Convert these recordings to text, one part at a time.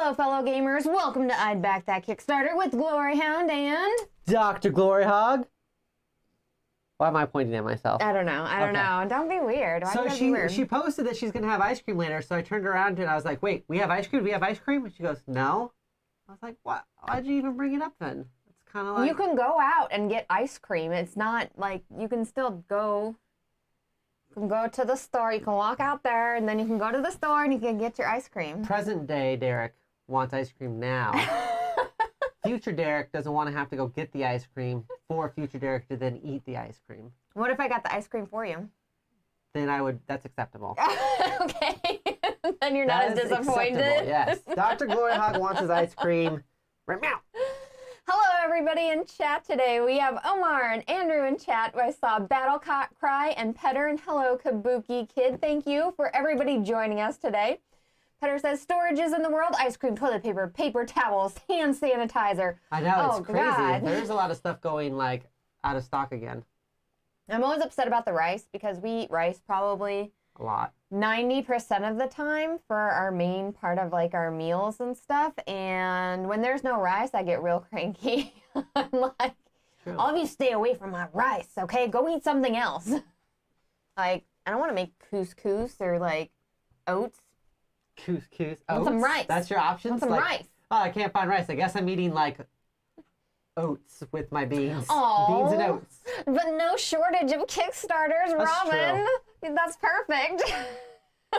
Hello, fellow gamers. Welcome to I'd Back That Kickstarter with Gloryhound and DrGloryhogg. Why am I pointing at myself? I don't know. Don't be weird. Why So she posted that she's gonna have ice cream later. So I turned around and I was like, "Wait, we have ice cream? Do we have ice cream?" And she goes, "No." I was like, "What? Why'd you even bring it up then?" It's kind of like you can go out and get ice cream. It's not like you can still go. You can go to the store. You can walk out there, and then you can go to the store and you can get your ice cream. Present day Derek wants ice cream now. Future Derek doesn't want to have to go get the ice cream for future Derek to then eat the ice cream. What if I got the ice cream for you? Then that's acceptable. Okay. Then you're not as disappointed. Yes. DrGloryhogg wants his ice cream. Meow. Hello, everybody in chat today. We have Omar and Andrew in chat. I saw Battle Cry and Petter and hello, Kabuki Kid. Thank you for everybody joining us today. Petter says, storages in the world, ice cream, toilet paper, paper towels, hand sanitizer. I know, it's crazy. God. There's a lot of stuff going, like, out of stock again. I'm always upset about the rice because we eat rice probably A lot. 90% of the time for our main part of, like, our meals and stuff. And when there's no rice, I get real cranky. I'm like, True. all of you stay away from my rice, okay? Go eat something else. Like, I don't want to make couscous or, like, oats. Couscous. Want some rice. That's your options? Want some rice. Oh, I can't find rice. I guess I'm eating, like, oats with my beans. Aww. Beans and oats. But no shortage of Kickstarters, That's Robin. That's perfect.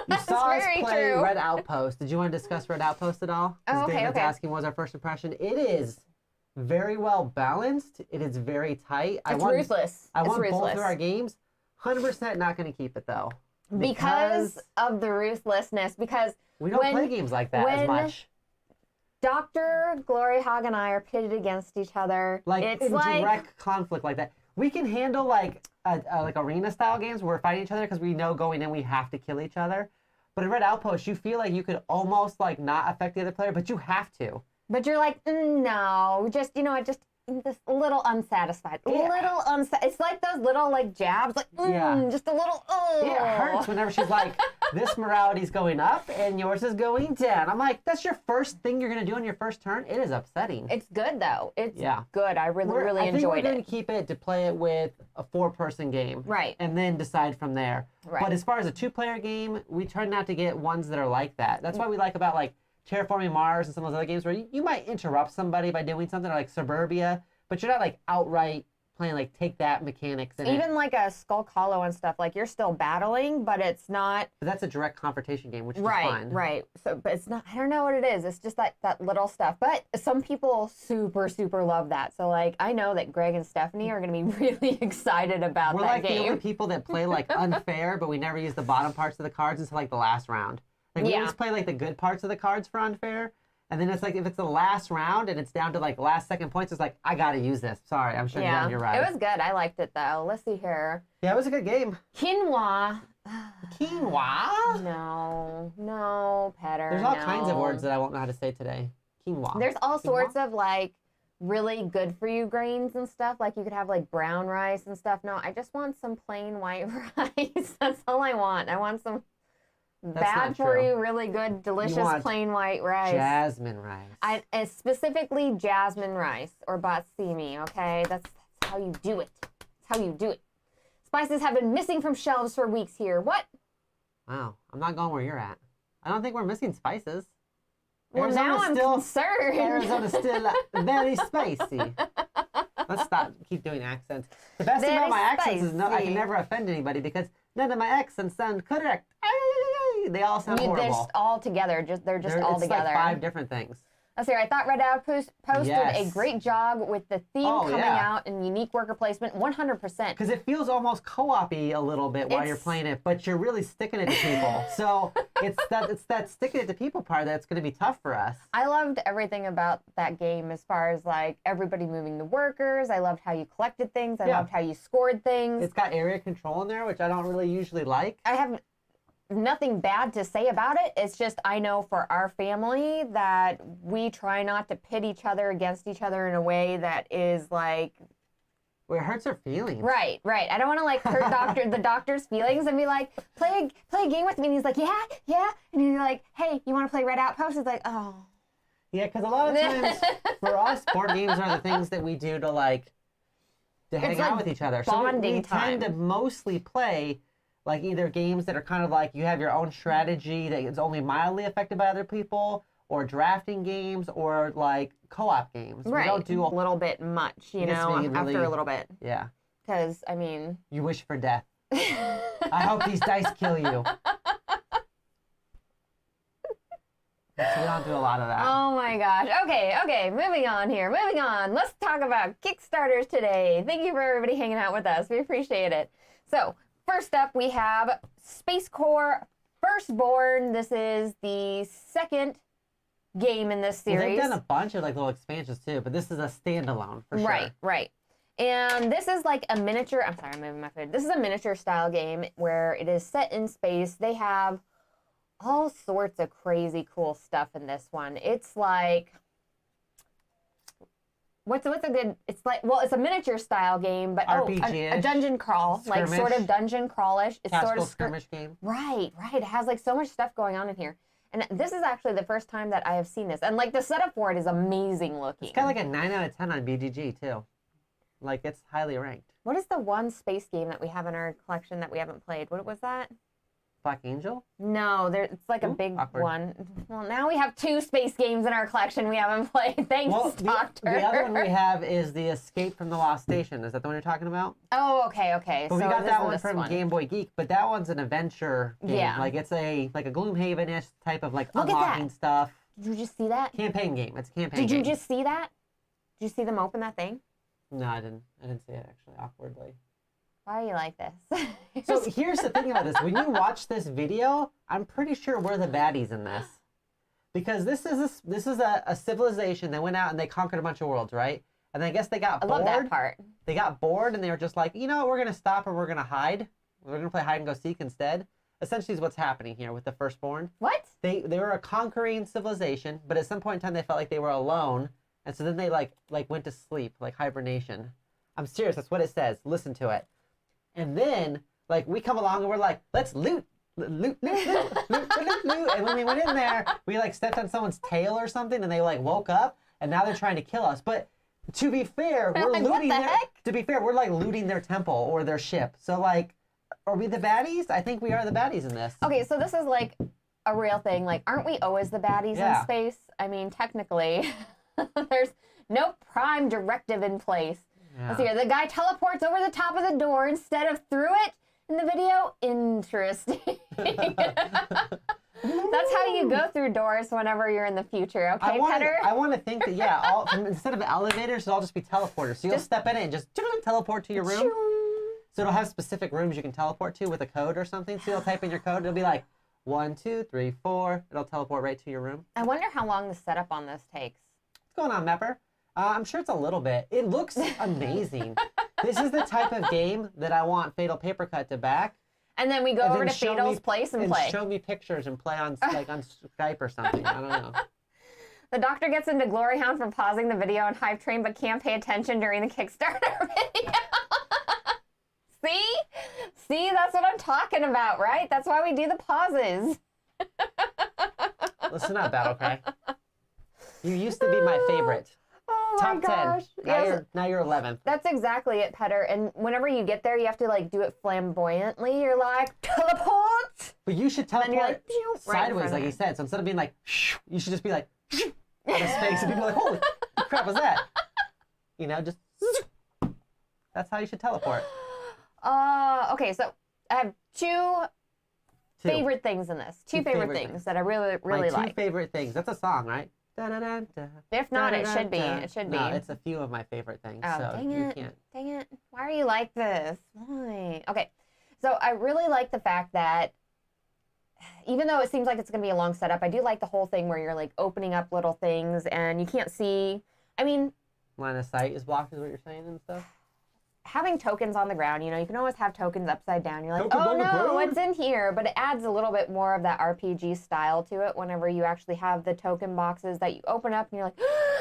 You saw us very play true. Red Outpost. Did you want to discuss Red Outpost at all? Oh, okay, David's okay. asking what was our first impression. It is very well balanced. It is very tight. It's ruthless. I It's want ruthless. both of our games. 100% not going to keep it, though. Because of the ruthlessness. Because we don't play games like that as much. DrGloryhogg and I are pitted against each other. Like, it's in like direct conflict like that. We can handle, like arena-style games where we're fighting each other because we know going in we have to kill each other. But in Red Outpost, you feel like you could almost, like, not affect the other player, but you have to. But you're like, no, just, just a little unsatisfied. Yeah. It's like those little, like, jabs, like, just a little, It hurts whenever she's like, this morality's going up and yours is going down. I'm like, that's your first thing you're going to do on your first turn? It is upsetting. It's good, though. It's good. I really I think enjoyed we're going it. to keep it to play it with a 4-person game. Right. And then decide from there. Right. But as far as a 2-player game, we try not to get ones that are like that. That's what we like about, like, Terraforming Mars and some of those other games where you might interrupt somebody by doing something, or like Suburbia, but you're not, like, outright playing, like, take that mechanics in Even like a Skull Hollow and stuff, like, you're still battling, but it's not. But that's a direct confrontation game, which is Right, fine. right. So, but it's not. I don't know what it is. It's just that little stuff. But some people super love that. So, like, I know that Greg and Stephanie are going to be really excited about We're that like game. the only people that play, like, unfair, but we never use the bottom parts of the cards until, like, the last round. Like, we always play, like, the good parts of the cards for unfair. And then it's like, if it's the last round and it's down to, like, last second points, it's like, I gotta use this. Sorry, I'm shutting down your ride. It was good. I liked it, though. Let's see here. Yeah, it was a good game. Quinoa. Quinoa? No, Petter. There's all kinds of words that I won't know how to say today. Quinoa. There's all sorts of, like, really good for you grains and stuff. Like, you could have, like, brown rice and stuff. No, I just want some plain white rice. That's all I want. I want some bad for you, really good, delicious plain white rice. Jasmine rice. Specifically jasmine rice or batsimi, okay? That's how you do it. That's how you do it. Spices have been missing from shelves for weeks here. What? Wow, I'm not going where you're at. I don't think we're missing spices. Well, now I'm concerned. Arizona's still very spicy. Let's stop. Keep doing accents. The best thing about my accents is I can never offend anybody because none of my accents sound correct. They all sound horrible. They're just all together. They're just all together. It's like 5 different things. Let's see. I thought Red Outpost posted a great job with the theme coming out and unique worker placement. 100%. Because it feels almost co-op-y a little bit while you're playing it, but you're really sticking it to people. So it's that sticking it to people part that's going to be tough for us. I loved everything about that game as far as, like, everybody moving the workers. I loved how you collected things. I loved how you scored things. It's got area control in there, which I don't really usually like. I have nothing bad to say about it. It's just, I know for our family that we try not to pit each other against each other in a way that is, like, Well, it hurts her feelings. Right. I don't want to, like, hurt the doctor's feelings and be like, play a game with me. And he's like, yeah. And you're like, hey, you want to play Red Outpost? It's like, oh. Yeah, because a lot of times for us, board games are the things that we do to hang out with each other. Bonding we time. tend to mostly play like either games that are kind of like you have your own strategy that is only mildly affected by other people, or drafting games, or like co-op games. Right. We don't do a little bit much, you know, after a little bit. Yeah. Because, I mean... You wish for death. I hope these dice kill you. So we don't do a lot of that. Oh my gosh. Okay, moving on here. Moving on. Let's talk about Kickstarters today. Thank you for everybody hanging out with us. We appreciate it. So, first up, we have Core Firstborn. This is the second game in this series. Well, they've done a bunch of like little expansions too, but this is a standalone for sure. Right. And this is like a miniature, I'm sorry, I'm moving my food. This is a miniature style game where it is set in space. They have all sorts of crazy cool stuff in this one. It's like, what's a good, it's like, well, it's a miniature style game, but RPG-ish. a dungeon crawl, skirmish. like sort of dungeon crawlish. It's Tactical sort of skirmish game. Right. It has like so much stuff going on in here. And this is actually the first time that I have seen this. And like the setup for it is amazing looking. It's got like a 9 out of 10 on BGG too. Like it's highly ranked. What is the one space game that we have in our collection that we haven't played? What was that? Black Angel? No, it's like a big awkward. one. Well, now we have 2 space games in our collection we haven't played. Thanks, Doctor. The other one we have is the Escape from the Lost Station. Is that the one you're talking about? Oh, okay. But so we got that one from one. Game Boy Geek, but that one's an adventure game. Yeah. Like it's a Gloomhaven-ish type of like Look at unlocking that. stuff. Did you just see that? Campaign game. It's a campaign Did game. you just see that? Did you see them open that thing? No, I didn't see it actually, awkwardly. Why are you like this? So here's the thing about this. When you watch this video, I'm pretty sure we're the baddies in this. Because this is a civilization that went out and they conquered a bunch of worlds, right? And I guess they got bored. I love that part. They got bored and they were just like, you know what, we're going to stop and we're going to hide. We're going to play hide and go seek instead. Essentially is what's happening here with the Firstborn. What? They were a conquering civilization, but at some point in time they felt like they were alone. And so then they like went to sleep, like hibernation. I'm serious, that's what it says. Listen to it. And then, like, we come along and we're like, let's loot. And when we went in there, we like stepped on someone's tail or something, and they like woke up, and now they're trying to kill us. But to be fair, we're like, looting what the heck? To be fair, we're like looting their temple or their ship. So like, are we the baddies? I think we are the baddies in this. Okay, so this is like a real thing. Like, aren't we always the baddies in space? I mean, technically, there's no prime directive in place. Yeah. Let's hear. The guy teleports over the top of the door instead of through it in the video. Interesting. That's how you go through doors whenever you're in the future, okay, Petter? I want to think that, instead of elevators, it'll all just be teleporters. So you'll step in it and just teleport to your room. So it'll have specific rooms you can teleport to with a code or something. So you'll type in your code. It'll be like 1, 2, 3, 4. It'll teleport right to your room. I wonder how long the setup on this takes. What's going on, Mepper? I'm sure it's a little bit. It looks amazing. This is the type of game that I want Fatal Papercut to back. And then we go over to Fatal's place and play. Show me pictures and play on like on Skype or something. I don't know. The doctor gets into Gloryhoundd for pausing the video on Hype Train, but can't pay attention during the Kickstarter video. See, that's what I'm talking about, right? That's why we do the pauses. Listen up, Battlecry. You used to be my favorite. Oh my gosh. 10. Now you're 11th. That's exactly it, Petter. And whenever you get there, you have to like do it flamboyantly. You're like, teleport! But you should teleport like, sideways, like you said. So instead of being like, you should just be like, out of space, and people are like, holy crap was that? You know, just, that's how you should teleport. Okay, so I have two favorite things in this. Two favorite things that I really like. My two favorite things. That's a song, right? If not, it should be. It should be. No, it's a few of my favorite things. Oh, so dang you it. can't. Dang it. Why are you like this? Why? Okay. So I really like the fact that even though it seems like it's going to be a long setup, I do like the whole thing where you're like opening up little things and you can't see. I mean, line of sight is blocked is what you're saying and stuff? Having tokens on the ground, you know, you can always have tokens upside down. You're like, Tokens oh on the no, ground? what's in here? But it adds a little bit more of that RPG style to it whenever you actually have the token boxes that you open up and you're like,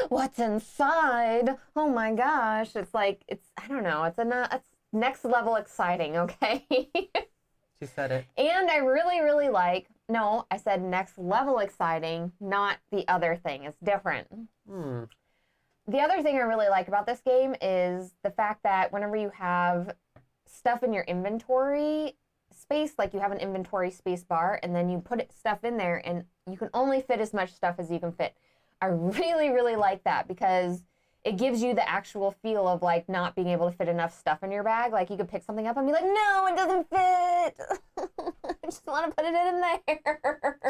what's inside? Oh my gosh. It's like, I don't know, it's next level exciting, okay? She said it. And I really, really like, No, I said next level exciting, not the other thing. It's different. The other thing I really like about this game is the fact that whenever you have stuff in your inventory space, like you have an inventory space bar, and then you put stuff in there, and you can only fit as much stuff as you can fit. I really, really like that because it gives you the actual feel of like not being able to fit enough stuff in your bag. Like you could pick something up and be like, no, it doesn't fit. I just want to put it in there.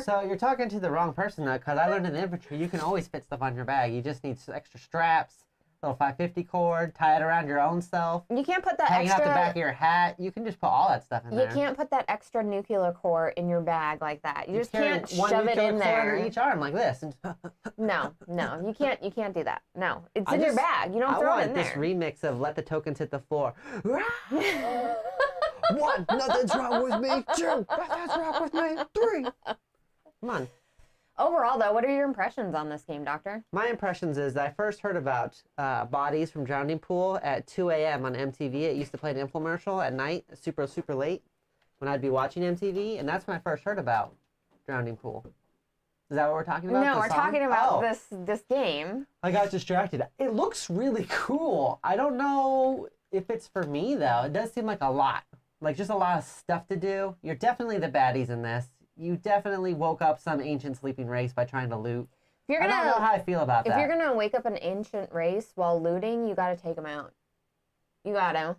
So you're talking to the wrong person though, because I learned in the infantry you can always fit stuff on your bag. You just need extra straps, little 550 cord, tie it around your own self. You can't put that hanging extra... out the back of your hat. You can just put all that stuff in there. You can't put that extra nuclear core in your bag like that. You just can't one shove it in there. under each arm like this. No, you can't do that. No, it's in your bag. You don't throw it in there. I want this remix of Let the Tokens Hit the Floor. 1, nothing's wrong with me. 2, nothing's wrong with me. 3. Come on. Overall, though, what are your impressions on this game, Doctor? My impressions is that I first heard about bodies from Drowning Pool at 2 a.m. on MTV. It used to play an infomercial at night, super, super late, when I'd be watching MTV, and that's when I first heard about Drowning Pool. Is that what we're talking about? No, we're talking about this game. I got distracted. It looks really cool. I don't know if it's for me, though. It does seem like a lot. Like, just a lot of stuff to do. You're definitely the baddies in this. You definitely woke up some ancient sleeping race by trying to loot. I don't know how I feel about that. If you're going to wake up an ancient race while looting, you got to take them out. You got to. A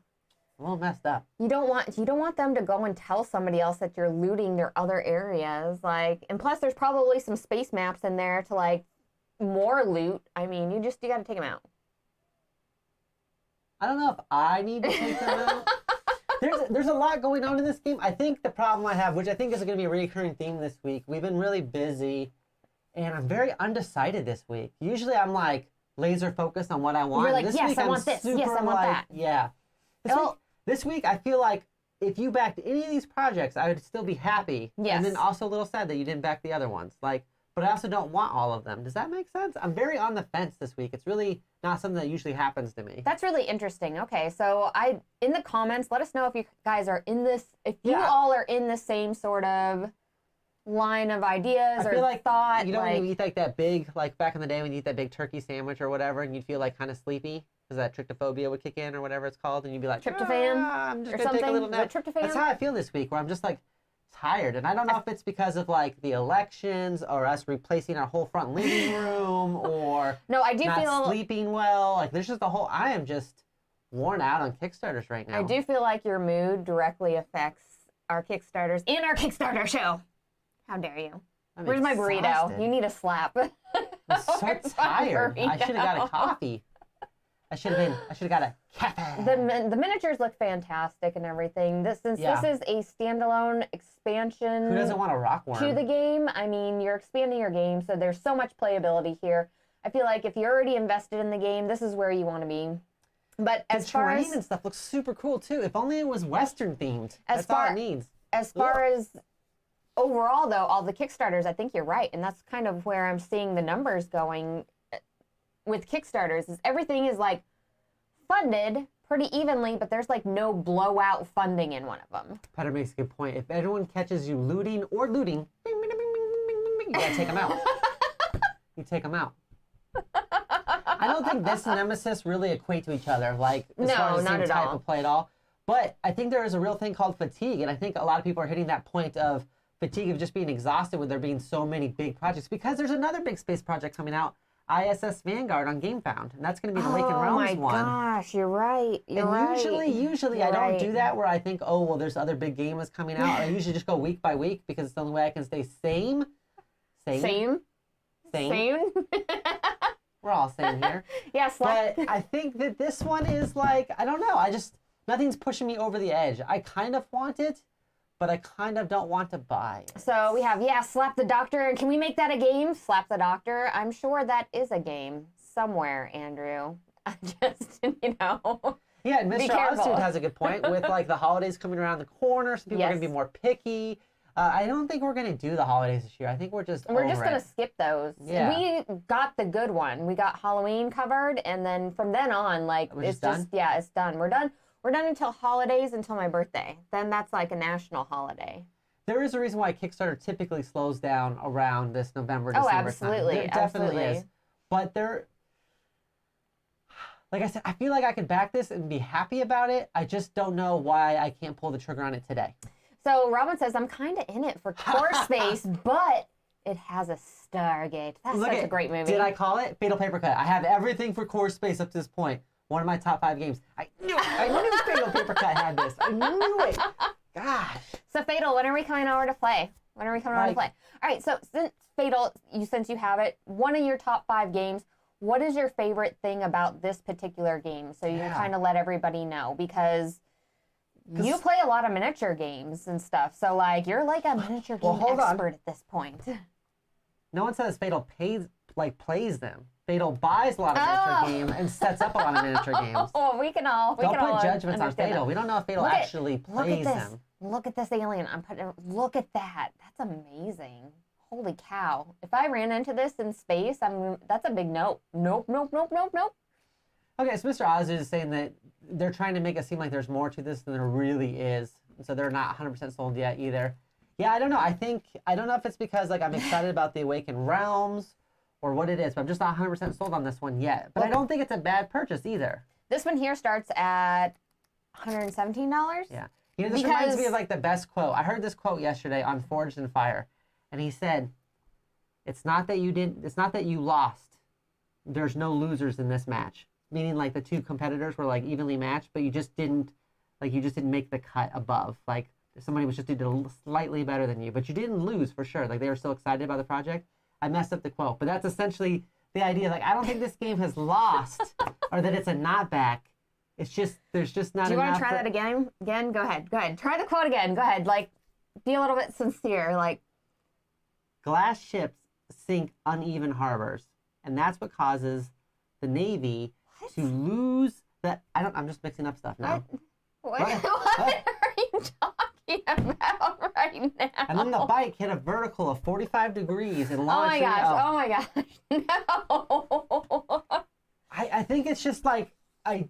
little messed up. You don't want them to go and tell somebody else that you're looting their other areas. Like, and plus there's probably some space maps in there to like more loot. I mean, you got to take them out. I don't know if I need to take them out. There's a lot going on in this game. I think the problem I have, which I think is going to be a recurring theme this week, we've been really busy, and I'm very undecided this week. Usually I'm like laser focused on what I want. You're like, this yes, week I I'm want this. Super, yes, I want that. Yeah. This week I feel like if you backed any of these projects, I would still be happy. Yes. And then also a little sad that you didn't back the other ones. Like, but I also don't want all of them. Does that make sense? I'm very on the fence this week. It's really not something that usually happens to me. That's really interesting. Okay, so in the comments, let us know if you guys are in this, if you all are in the same sort of line of ideas or like, thought. You know when you eat like that big, like back in the day when you eat that big turkey sandwich or whatever, and you'd feel like kind of sleepy because that tryptophobia would kick in or whatever it's called, and you'd be like, tryptophan, I'm just gonna take a little nap. That's how I feel this week, where I'm just like tired, and I don't know if it's because of like the elections or us replacing our whole front living room or no, I do not feel sleeping well. Like there's just a whole. I am just worn out on Kickstarters right now. I do feel like your mood directly affects our Kickstarters and our Kickstarter show. How dare you? Where's my burrito? You need a slap. I'm so tired. I should have got a coffee. I should have got a cafe. The miniatures look fantastic and everything. This is a standalone expansion. Who doesn't want a rockworm? To the game. I mean, you're expanding your game, so there's so much playability here. I feel like if you're already invested in the game, this is where you want to be. But as far as terrain and stuff looks super cool too. If only it was Western themed. That's all it needs. As far as overall, though, all the Kickstarters, I think you're right, and that's kind of where I'm seeing the numbers going with Kickstarters. Is everything is like funded pretty evenly, but there's like no blowout funding in one of them. Petter makes a good point. If everyone catches you looting, bing, bing, bing, bing, bing, bing, bing, you gotta take them out. You take them out. I don't think this and Nemesis really equate to each other, like as far as the same type of play at all. But I think there is a real thing called fatigue, and I think a lot of people are hitting that point of fatigue of just being exhausted with there being so many big projects, because there's another big space project coming out, ISS Vanguard on GameFound, and that's going to be the Lake and Realms one. Oh my gosh, you're right. Usually I don't do that where I think, oh, well, there's other big games coming out. I usually just go week by week because it's the only way I can stay sane. We're all sane here. Yes. But I think that this one is like, I don't know. Nothing's pushing me over the edge. I kind of want it, but I kind of don't want to buy it. So we have, Slap the Doctor. Can we make that a game? Slap the Doctor. I'm sure that is a game somewhere, Andrew. Just, Yeah, and Mr. Oddsuit has a good point with like the holidays coming around the corner. Some people are going to be more picky. I don't think we're going to do the holidays this year. I think we're just going to skip those. Yeah. We got the good one. We got Halloween covered, and then from then on, like, it's just, it's done. We're done until holidays, until my birthday. Then that's like a national holiday. there is a reason why Kickstarter typically slows down around this November, December time. Absolutely. There definitely is. But like I said, I feel like I could back this and be happy about it. I just don't know why I can't pull the trigger on it today. So Robin says, I'm kind of in it for core space, but it has a Stargate. That's such a great movie. Did I call it? Fatal Papercut. I have everything for core space up to this point. One of my top 5 games. I knew Fatal Papercut had this. I knew it. Gosh. So Fatal, when are we coming over to play? When are we coming over to play? All right, so since Fatal, since you have it, one of your top 5 games, what is your favorite thing about this particular game? So you can kind of let everybody know, because you play a lot of miniature games and stuff. So like you're like a miniature game expert at this point. No one says Fatal plays them. Fatal buys a lot of miniature games and sets up a lot of miniature games. Oh, we can all don't put judgments on Fatal. We don't know if Fatal actually plays them. Look at this alien. Look at that. That's amazing. Holy cow. If I ran into this in space, that's a big nope. Nope. Okay, so Mr. Oz is saying that they're trying to make it seem like there's more to this than there really is. So they're not 100% sold yet either. Yeah, I don't know. I don't know if it's because like I'm excited about the Awakened Realms or what it is, but I'm just not 100% sold on this one yet. But I don't think it's a bad purchase either. This one here starts at $117? Yeah. You know, this reminds me of like the best quote. I heard this quote yesterday on Forged in Fire, and he said, it's not that you lost. There's no losers in this match. Meaning like the 2 competitors were like evenly matched, but you just didn't make the cut above. Like somebody was just did slightly better than you, but you didn't lose for sure. Like they were still excited about the project. I messed up the quote, but that's essentially the idea. Like I don't think this game has lost or that it's a not back. It's just there's just not enough. Do you want to try that again? Go ahead. Try the quote again. Go ahead. Like be a little bit sincere. Like glass ships sink uneven harbors, and that's what causes the Navy to lose that. I'm just mixing up stuff now. What are you talking about right now? And then the bike hit a vertical of 45 degrees and launched. Oh my gosh. No. I think it's just like I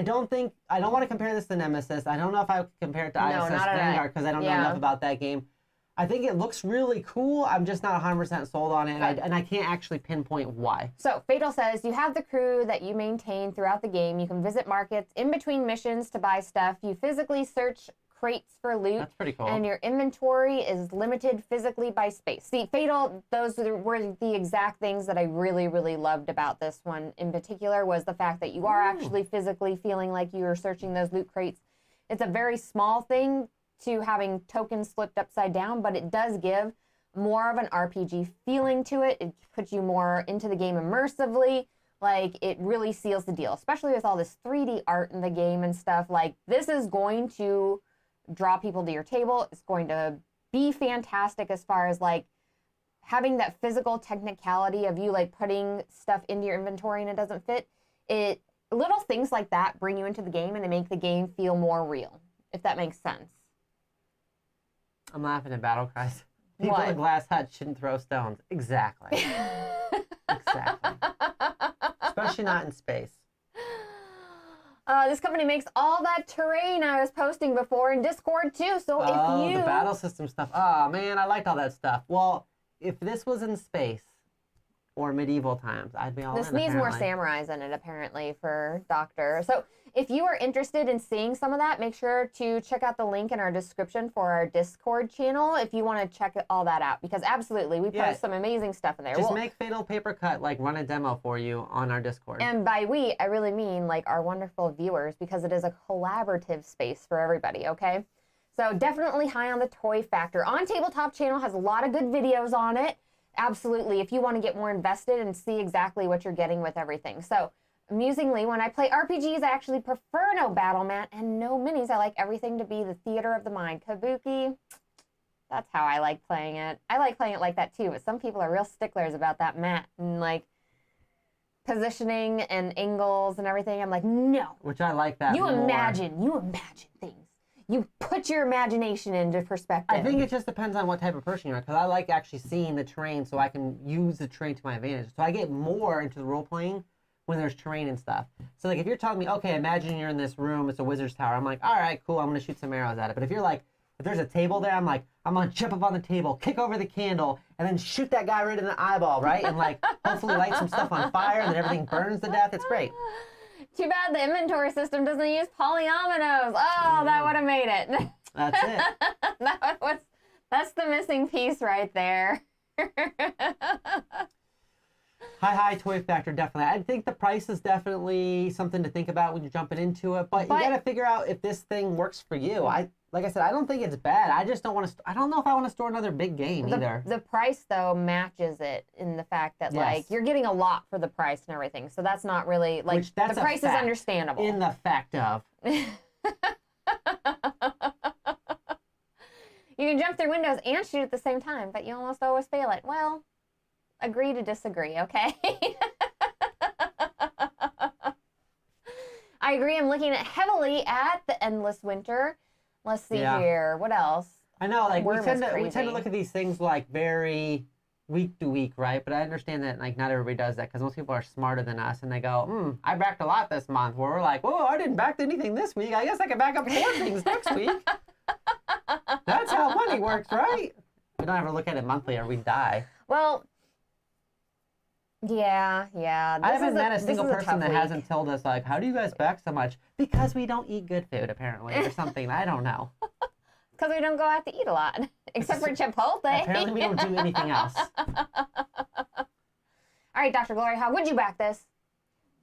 don't want to compare this to Nemesis. I don't know if I would compare it to ISS Vanguard because I don't know enough about that game. I think it looks really cool. I'm just not 100% sold on it, and I can't actually pinpoint why. So, Fatal says, you have the crew that you maintain throughout the game. You can visit markets in between missions to buy stuff. You physically search crates for loot. That's pretty cool. And your inventory is limited physically by space. See, Fatal, those were the exact things that I really, really loved about this one in particular, was the fact that you are actually physically feeling like you are searching those loot crates. It's a very small thing to having tokens flipped upside down, but it does give more of an RPG feeling to it. It puts you more into the game immersively. Like, it really seals the deal, especially with all this 3D art in the game and stuff. Like, this is going to draw people to your table. It's going to be fantastic as far as, like, having that physical technicality of you, like, putting stuff into your inventory and it doesn't fit. Little things like that bring you into the game and they make the game feel more real, if that makes sense. I'm laughing at battle cries. People in glass huts shouldn't throw stones. Exactly. Exactly. Especially not in space. This company makes all that terrain I was posting before in Discord too. So if you... the battle system stuff. Oh man, I liked all that stuff. Well, if this was in space or medieval times, I'd be all in. This needs more samurais in it apparently for Doctor. So if you are interested in seeing some of that, make sure to check out the link in our description for our Discord channel if you want to check all that out. Because absolutely, we post some amazing stuff in there. Just make Fatal Papercut, like run a demo for you on our Discord. And by we, I really mean like our wonderful viewers, because it is a collaborative space for everybody, okay? So definitely high on the toy factor. On Tabletop channel has a lot of good videos on it. Absolutely, if you want to get more invested and see exactly what you're getting with everything. So amusingly, when I play RPGs, I actually prefer no battle mat and no minis. I like everything to be the theater of the mind. Kabuki, that's how I like playing it. I like playing it like that too, but some people are real sticklers about that mat and like positioning and angles and everything. I'm like, no. Which I like that You more. imagine things. You put your imagination into perspective. I think it just depends on what type of person you are, because I like actually seeing the terrain so I can use the terrain to my advantage. So I get more into the role-playing when there's terrain and stuff. So like if you're telling me, okay, imagine you're in this room, it's a wizard's tower. I'm like, all right, cool, I'm going to shoot some arrows at it. But if If there's a table there, I'm like, I'm gonna jump up on the table, kick over the candle, and then shoot that guy right in the eyeball, right? And like, hopefully light some stuff on fire, and then everything burns to death. It's great. Too bad the inventory system doesn't use polyominoes. Oh, that would have made it. That's it. That's the missing piece right there. High Toy Factor, definitely. I think the price is definitely something to think about when you're jumping into it, but you gotta figure out if this thing works for you. Like I said, I don't think it's bad. I just don't want to. I don't know if I want to store another big game either. The price though matches it in the fact that like you're getting a lot for the price and everything. So that's not really like the price is understandable. In the fact of. You can jump through windows and shoot at the same time, but you almost always fail it. Well, agree to disagree, okay? I agree. I'm looking heavily at the Endless Winter. Let's see here. What else? I know, like we tend to look at these things like very week to week, right? But I understand that like not everybody does that because most people are smarter than us and they go, I backed a lot this month. Where we're like, whoa, I didn't back anything this week. I guess I can back up 4 things next week. That's how money works, right? We don't ever look at it monthly or we die. Well, yeah. I haven't met a single person that hasn't told us, like, how do you guys back so much? Because we don't eat good food, apparently, or something. I don't know. Because we don't go out to eat a lot, except for Chipotle. Apparently, we don't do anything else. All right, Dr. Gloryhough, would you back this?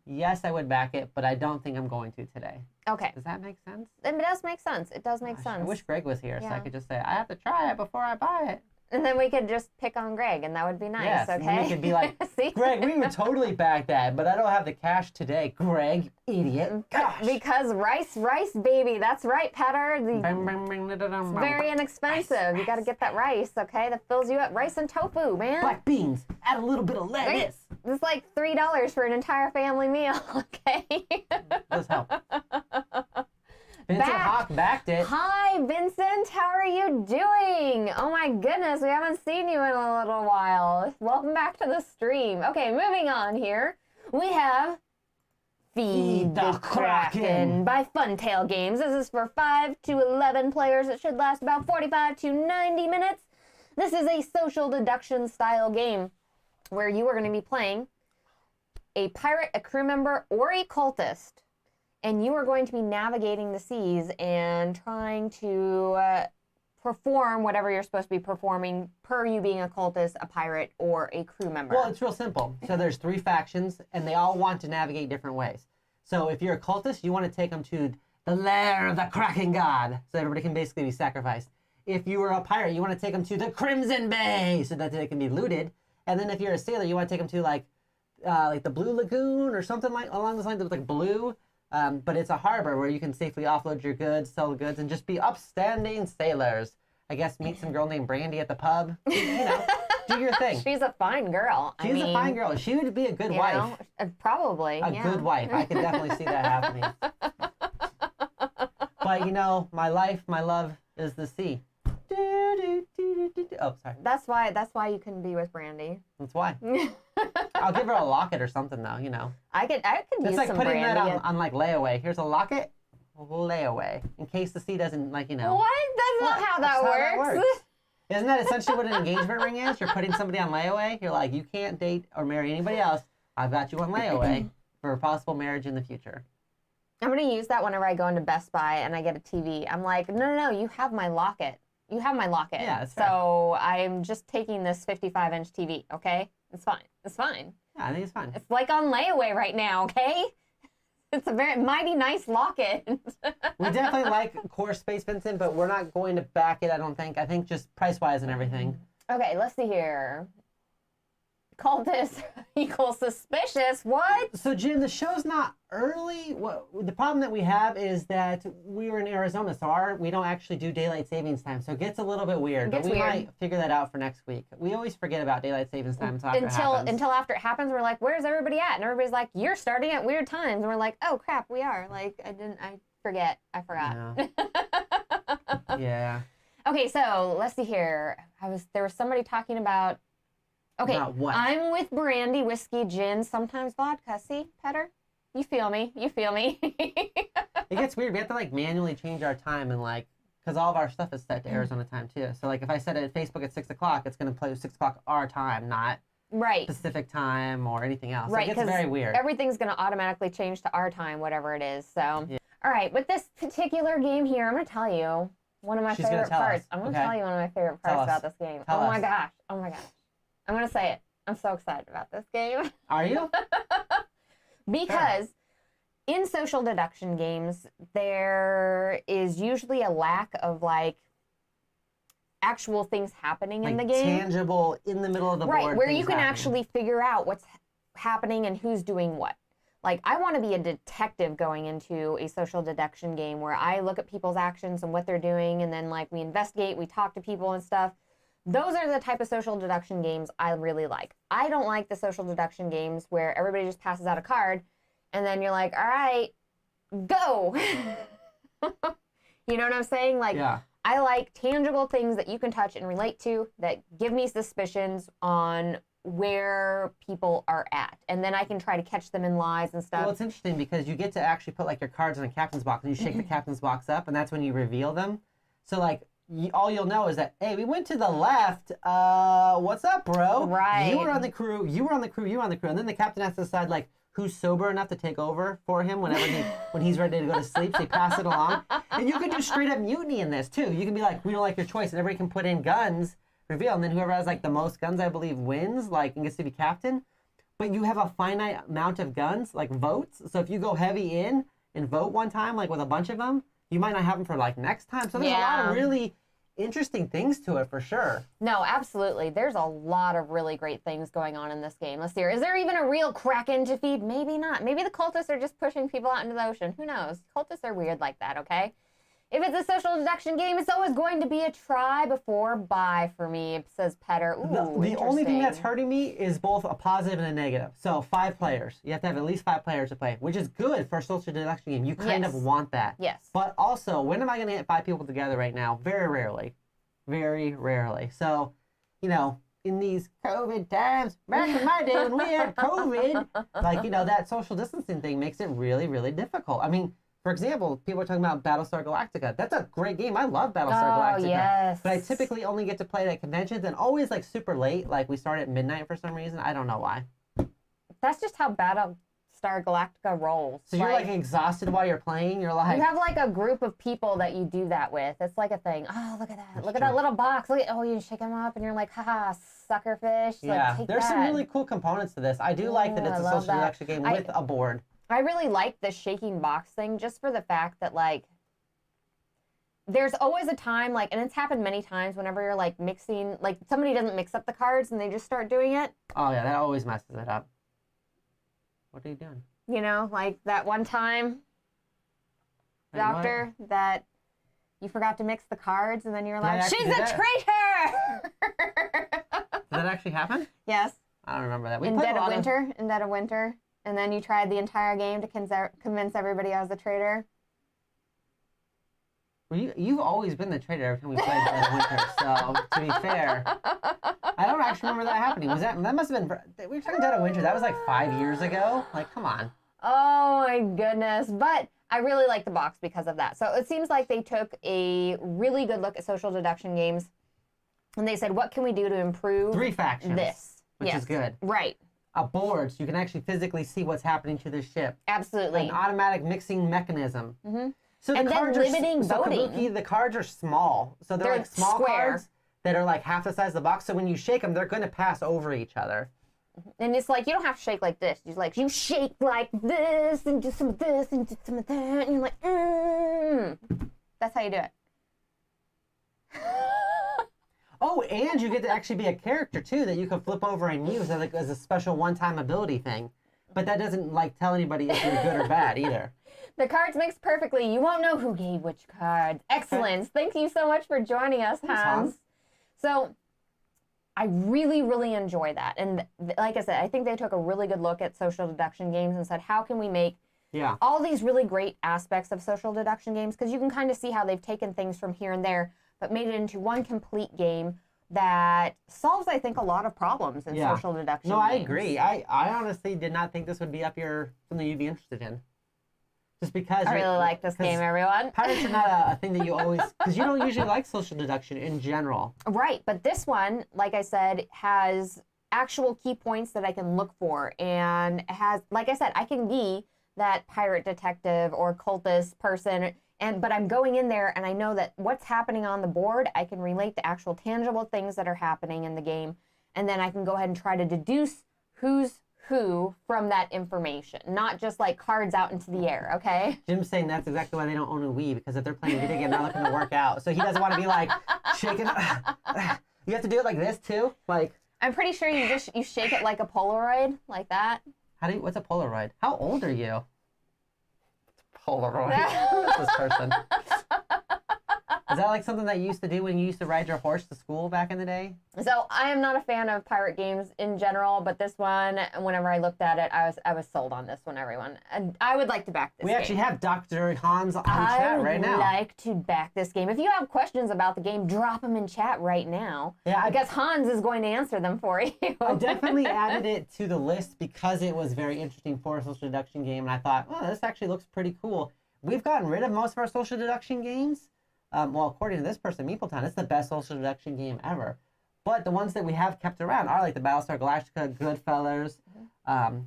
Yes, I would back it, but I don't think I'm going to today. Okay. Does that make sense? It does make sense. It does make sense. I wish Greg was here so I could just say, I have to try it before I buy it. And then we could just pick on Greg, and that would be nice, yes, okay? And then we could be like, Greg, we would totally back that, but I don't have the cash today. Greg, idiot. Gosh. Because rice, baby. That's right, Petter. It's very inexpensive. Rice. You got to get that rice, okay? That fills you up. Rice and tofu, man. Black beans. Add a little bit of lettuce. It's like $3 for an entire family meal, okay? Does help. Vincent Hawk backed it. Hi, Vincent. How are you doing? Oh my goodness, we haven't seen you in a little while. Welcome back to the stream. Okay, moving on here. We have Feed the Kraken by Funtail Games. This is for 5 to 11 players. It should last about 45 to 90 minutes. This is a social deduction style game where you are going to be playing a pirate, a crew member, or a cultist. And you are going to be navigating the seas and trying to perform whatever you're supposed to be performing per you being a cultist, a pirate, or a crew member. Well, it's real simple. So there's 3 factions, and they all want to navigate different ways. So if you're a cultist, you want to take them to the lair of the Kraken God, so everybody can basically be sacrificed. If you were a pirate, you want to take them to the Crimson Bay, so that they can be looted. And then if you're a sailor, you want to take them to like the Blue Lagoon or something like along those lines of like blue. But it's a harbor where you can safely offload your goods, sell the goods, and just be upstanding sailors. I guess meet some girl named Brandy at the pub. You know, do your thing. She's a fine girl. She's a fine girl. She would be a good wife. Probably. A good wife. I could definitely see that happening. But you know, my life, my love is the sea. Oh, sorry. That's why you couldn't be with Brandy. That's why. I'll give her a locket or something though, you know. I could use like some putting Brandy. that on like layaway. Here's a locket, layaway, in case the sea doesn't like, you know. What? That's not how that works. Isn't that essentially what an engagement ring is? You're putting somebody on layaway. You're like, you can't date or marry anybody else. I've got you on layaway for a possible marriage in the future. I'm going to use that whenever I go into Best Buy and I get a TV. I'm like, no, you have my locket. You have my locket. Yeah, that's so I'm just taking this 55-inch TV, okay? It's fine. It's fine. Yeah, I think it's fine. It's like on layaway right now, okay? It's a very mighty nice locket. We definitely like Core Space, Vincent, but we're not going to back it, I don't think. I think just price-wise and everything. Okay, let's see here. Cultist equals suspicious. What? So, Jim, the show's not early. The problem that we have is that we were in Arizona, so we don't actually do daylight savings time. So it gets a little bit weird. But we might figure that out for next week. We always forget about daylight savings time until after it happens. We're like, where's everybody at? And everybody's like, you're starting at weird times. And we're like, oh crap, we are. Like, I forgot. Yeah. Okay, so let's see here. There was somebody talking about. Okay, I'm with brandy, whiskey, gin, sometimes vodka. See, Petter? You feel me. It gets weird. We have to like manually change our time and like Because all of our stuff is set to Arizona time too. So like if I set it at Facebook at 6 o'clock, it's going to play 6 o'clock our time, not Pacific time or anything else. Right, it gets very weird. Everything's going to automatically change to our time, whatever it is. So, all right, with this particular game here, I'm going to tell you one of my favorite parts. I'm going to tell you one of my favorite parts about this game. Oh my gosh. I'm going to say it. I'm so excited about this game. Are you? Because in social deduction games, there is usually a lack of like actual things happening in the game. Tangible in the middle of the board. Right, where you can actually figure out what's happening and who's doing what. Like, I want to be a detective going into a social deduction game where I look at people's actions and what they're doing, and then, like, we investigate, we talk to people and stuff. Those are the type of social deduction games I really like. I don't like the social deduction games where everybody just passes out a card, and then you're like, all right, go. You know what I'm saying? Like, I like tangible things that you can touch and relate to that give me suspicions on where people are at, and then I can try to catch them in lies and stuff. Well, it's interesting because you get to actually put like your cards in a captain's box, and you shake the captain's box up, and that's when you reveal them. So like all you'll know is that, hey, we went to the left. What's up, bro? Right. You were on the crew. You were on the crew. You were on the crew. And then the captain has to decide like who's sober enough to take over for him when he's ready to go to sleep. So you pass it along, and you can do straight up mutiny in this too. You can be like, we don't like your choice, and everybody can put in guns. Reveal, and then whoever has like the most guns, I believe, wins, like, and gets to be captain. But you have a finite amount of guns, like votes. So if you go heavy in and vote one time, like with a bunch of them, you might not have them for like next time. So there's a lot of really interesting things to it for sure. No, absolutely. There's a lot of really great things going on in this game. Let's see here. Is there even a real Kraken to feed? Maybe not. Maybe the cultists are just pushing people out into the ocean. Who knows? Cultists are weird like that, okay? If it's a social deduction game, it's always going to be a try before buy for me, says Petter. Ooh, the only thing that's hurting me is both a positive and a negative. So 5 players. You have to have at least 5 players to play, which is good for a social deduction game. You kind of want that. Yes. But also, when am I going to get 5 people together right now? Very rarely. Very rarely. So, you know, in these COVID times, back in my day when we had COVID, like, you know, that social distancing thing makes it really, really difficult. I mean, for example, people are talking about Battlestar Galactica. That's a great game. I love Battlestar Galactica. Yes. But I typically only get to play it at conventions and always like super late. Like we start at midnight for some reason. I don't know why. That's just how Battlestar Galactica rolls. So you're like exhausted while you're playing? You're like... You have like a group of people that you do that with. It's like a thing. Oh, look at that. Look at that little box. Look at, you shake them up and you're like, haha, sucker fish. Yeah, like, take there's that. some really cool components to this. I do like that it's a social deduction game with a board. I really like the shaking box thing just for the fact that, like, there's always a time, like, and it's happened many times whenever you're, like, mixing, like, somebody doesn't mix up the cards and they just start doing it. Oh, yeah, that always messes it up. What are you doing? You know, like that one time, Doctor, that you forgot to mix the cards and then you're like, she's a traitor! Did that actually happen? Yes. I don't remember that. In Dead of Winter. And then you tried the entire game to convince everybody I was a traitor. Well, you've always been the traitor every time we played Dead of Winter, so to be fair, I don't actually remember that happening. That must have been, we were talking Dead of Winter, that was like 5 years ago? Like, come on. Oh my goodness. But I really like the box because of that. So it seems like they took a really good look at social deduction games, and they said, what can we do to improve 3 factions, this? Which is good. Right. A board, so you can actually physically see what's happening to the ship. Absolutely. An automatic mixing mechanism. Mm-hmm. So and then limiting voting. Kabuki, the cards are small. So they're like small cards that are like half the size of the box. So when you shake them, they're going to pass over each other. And it's like, you don't have to shake like this. You shake like this, and do some of this, and do some of that. And you're like, That's how you do it. Oh, and you get to actually be a character, too, that you can flip over and use as a special one-time ability thing. But that doesn't, like, tell anybody if you're good or bad, either. The cards mix perfectly. You won't know who gave which cards. Excellent. Thank you so much for joining us, Hans. So, I really, really enjoy that. And like I said, I think they took a really good look at social deduction games and said, how can we make all these really great aspects of social deduction games? Because you can kind of see how they've taken things from here and there, but made it into one complete game that solves, I think, a lot of problems in social deduction games. No, I agree. I honestly did not think this would be something you'd be interested in. Just because I really like this game, everyone. Pirates are not a thing that you always, because you don't usually like social deduction in general. Right, but this one, like I said, has actual key points that I can look for, and has, like I said, I can be that pirate detective or cultist person, but I'm going in there and I know that what's happening on the board, I can relate the actual tangible things that are happening in the game, and then I can go ahead and try to deduce who's who from that information, not just like cards out into the air, okay? Jim's saying that's exactly why they don't own a Wii, because if they're playing a video game, they're looking to work out. So he doesn't want to be like shaking. You have to do it like this too? Like, I'm pretty sure you shake it like a Polaroid, like that. What's a Polaroid? How old are you? Polaroid. Who is this person? Is that like something that you used to do when you used to ride your horse to school back in the day? So I am not a fan of pirate games in general, but this one, whenever I looked at it, I was sold on this one, everyone. And I would like to back this game. We actually have Dr. Hans on chat right now. I would like to back this game. If you have questions about the game, drop them in chat right now. Yeah, because Hans is going to answer them for you. I definitely added it to the list because it was very interesting for a social deduction game, and I thought, oh, this actually looks pretty cool. We've gotten rid of most of our social deduction games. Well, according to this person, Meepletown, it's the best social deduction game ever. But the ones that we have kept around are like the Battlestar Galactica, Goodfellas,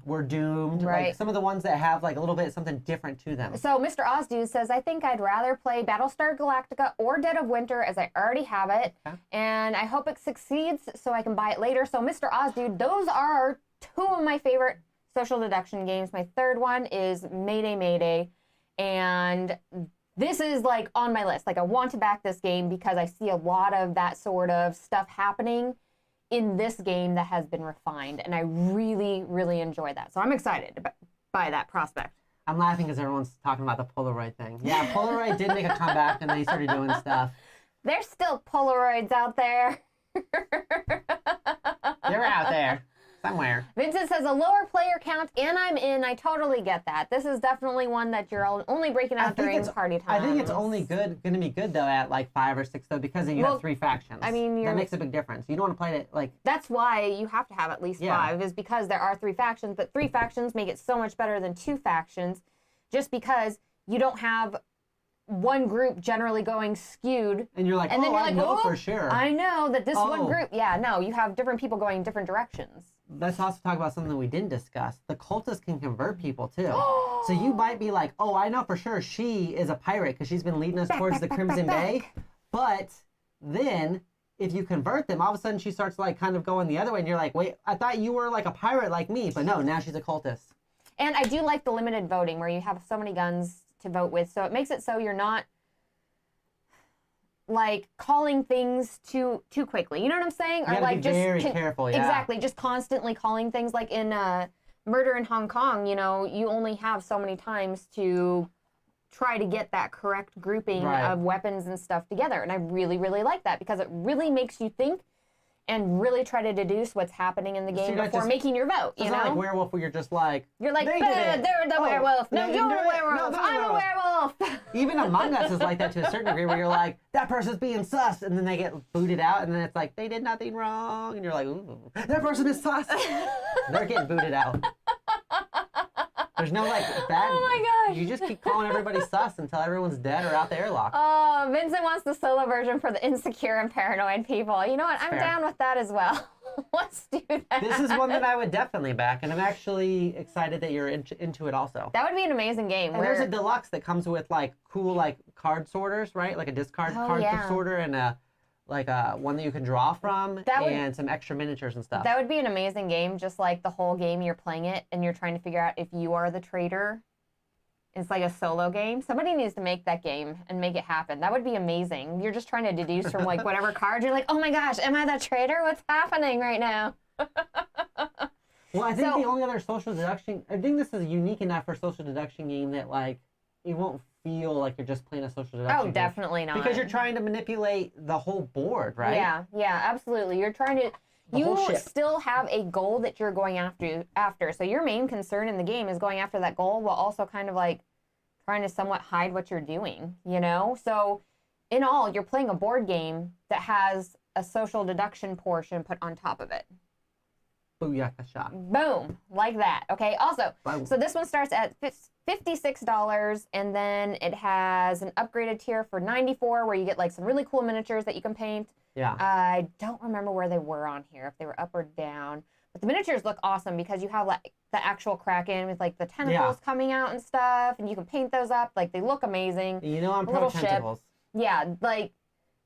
We're Doomed. Right. Like some of the ones that have like a little bit something different to them. So Mr. Ozdude says, I think I'd rather play Battlestar Galactica or Dead of Winter as I already have it. Okay. And I hope it succeeds so I can buy it later. So Mr. Ozdude, those are two of my favorite social deduction games. My third one is Mayday Mayday. And this is like on my list. Like I want to back this game because I see a lot of that sort of stuff happening in this game that has been refined. And I really, really enjoy that. So I'm excited by that prospect. I'm laughing because everyone's talking about the Polaroid thing. Yeah, Polaroid did make a comeback and they started doing stuff. There's still Polaroids out there. They're out there. Somewhere. Vincent says a lower player count, and I'm in. I totally get that. This is definitely one that you're only breaking out during party time. I think it's only going to be good though at like 5 or 6 though because you have 3 factions. I mean, that makes a big difference. You don't want to play it like. That's why you have to have at least 5, is because there are 3 factions. But 3 factions make it so much better than 2 factions, just because you don't have one group generally going skewed. And you're like, and then you're like, know for sure. I know that this one group. Yeah, no, you have different people going different directions. Let's also talk about something we didn't discuss. The cultists can convert people too. So you might be like, oh, I know for sure she is a pirate because she's been leading us towards the Crimson Bay. But then if you convert them, all of a sudden she starts like kind of going the other way and you're like, wait, I thought you were like a pirate like me. But no, now she's a cultist. And I do like the limited voting where you have so many guns to vote with. So it makes it so you're not like calling things too quickly. You know what I'm saying? You gotta be very careful, yeah. Exactly. Just constantly calling things like in Murder in Hong Kong, you know, you only have so many times to try to get that correct grouping of weapons and stuff together. And I really, really like that because it really makes you think and really try to deduce what's happening in the game before making your vote. You know, not like Werewolf where you're just like, they're the werewolf. No, you're the werewolf. No, I'm a werewolf. Even Among Us is like that to a certain degree where you're like, that person's being sus, and then they get booted out, and then it's like, they did nothing wrong, and you're like, ooh, that person is sus. They're getting booted out. There's no like bad. Oh my gosh. You just keep calling everybody sus until everyone's dead or out the airlock. Oh, Vincent wants the solo version for the insecure and paranoid people. You know what? I'm down with that as well. Let's do that. This is one that I would definitely back, and I'm actually excited that you're into it also. That would be an amazing game. And there's a deluxe that comes with like cool like card sorters, right? Like a discard card sorter and a one that you can draw from and some extra miniatures and stuff. That would be an amazing game, just like the whole game you're playing it and you're trying to figure out if you are the traitor. It's like a solo game. Somebody needs to make that game and make it happen. That would be amazing. You're just trying to deduce from like whatever card. You're like, oh my gosh, am I the traitor? What's happening right now? Well, I think the only other social deduction, I think this is unique enough for social deduction game that like it won't feel like you're just playing a social deduction game. Oh, definitely not. Because you're trying to manipulate the whole board, right? Yeah, absolutely. You're trying to... You still have a goal that you're going after. So your main concern in the game is going after that goal while also kind of like trying to somewhat hide what you're doing, you know? So in all, you're playing a board game that has a social deduction portion put on top of it. Booyaka shot. Boom, like that. Okay. Also, Boom. so this one starts at $56, and then it has an upgraded tier for $94, where you get like some really cool miniatures that you can paint. Yeah. I don't remember where they were on here, if they were up or down. But the miniatures look awesome because you have like the actual Kraken with like the tentacles coming out and stuff, and you can paint those up. Like they look amazing. You know I'm pro tentacles. Yeah, like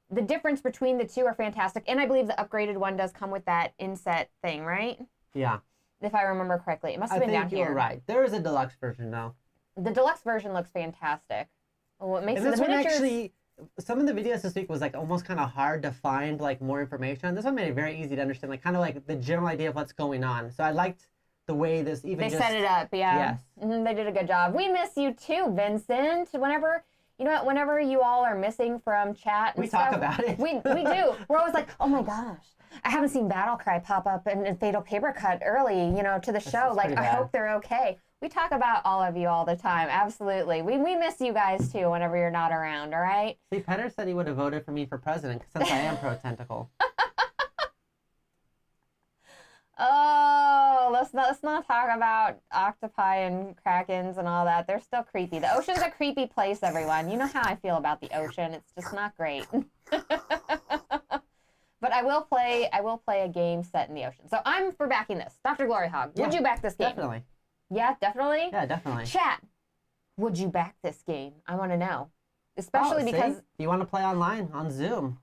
the difference between the two are fantastic. And I believe the upgraded one does come with that inset thing, right? Yeah. If I remember correctly. It must have been down here. I think you're right. There is a deluxe version though. The deluxe version looks fantastic. What makes and it this the one miniatures... actually, some of the videos this week was like almost kind of hard to find like more information. This one made it very easy to understand, like kind of like the general idea of what's going on. So I liked the way this They set it up, yeah. Yes. They did a good job. We miss you too, Vincent. Whenever, you know what, whenever you all are missing from chat and stuff. We talk about it. We do. We're always like, oh my gosh, I haven't seen Battlecry pop up in Fatal Paper Cut early, you know, to the show. Like, I hope they're okay. We talk about all of you all the time. Absolutely. We miss you guys too whenever you're not around, all right? See, Petter said he would have voted for me for president since I am pro tentacle. Oh, let's not talk about octopi and krakens and all that. They're still creepy. The ocean's a creepy place, everyone. You know how I feel about the ocean. It's just not great. But I will play a game set in the ocean. So I'm for backing this. DrGloryhogg, would you back this game? Definitely. Yeah, definitely? Yeah, definitely. Chat, would you back this game? I want to know. Especially because... You want to play online on Zoom.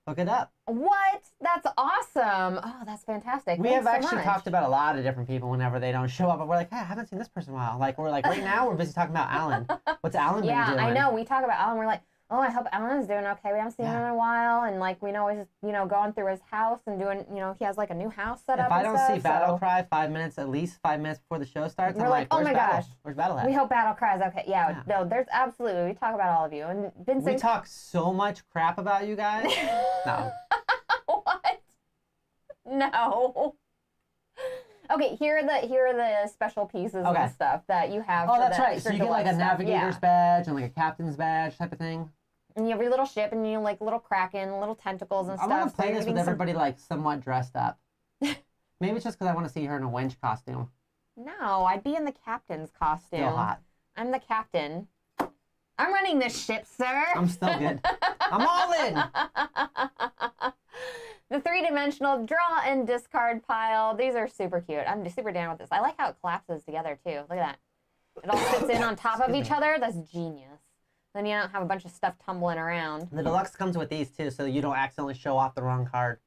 Look it up. What? That's awesome. Oh, that's fantastic. We have actually talked about a lot of different people whenever they don't show up. But we're like, hey, I haven't seen this person in a while. Like, we're like, right now we're busy talking about Alan. What's Alan been doing? Yeah, I know. We talk about Alan. We're like, oh, I hope Alan's doing okay. We haven't seen him in a while. And like, we know he's, you know, going through his house and doing, you know, he has like a new house set up. If I don't see Battle Cry 5 minutes, at least 5 minutes before the show starts, we're like, oh my gosh. Where's Battle at? We hope Battle Cry is okay. Yeah, no, there's absolutely, we talk about all of you. And Vincent. We talk so much crap about you guys. No. What? No. Okay, here are the special pieces and stuff that you have. Oh, that's right. So you get like a navigator's badge and like a captain's badge type of thing. And you have your little ship and you like little kraken, little tentacles and stuff. I want to play this with everybody like somewhat dressed up. Maybe it's just because I want to see her in a wench costume. No, I'd be in the captain's costume. Still hot. I'm the captain. I'm running this ship, sir. I'm still good. I'm all in. The three-dimensional draw and discard pile. These are super cute. I'm super down with this. I like how it collapses together, too. Look at that. It all sits in on top of each other. That's genius. Then you don't have a bunch of stuff tumbling around. The deluxe comes with these, too, so you don't accidentally show off the wrong card.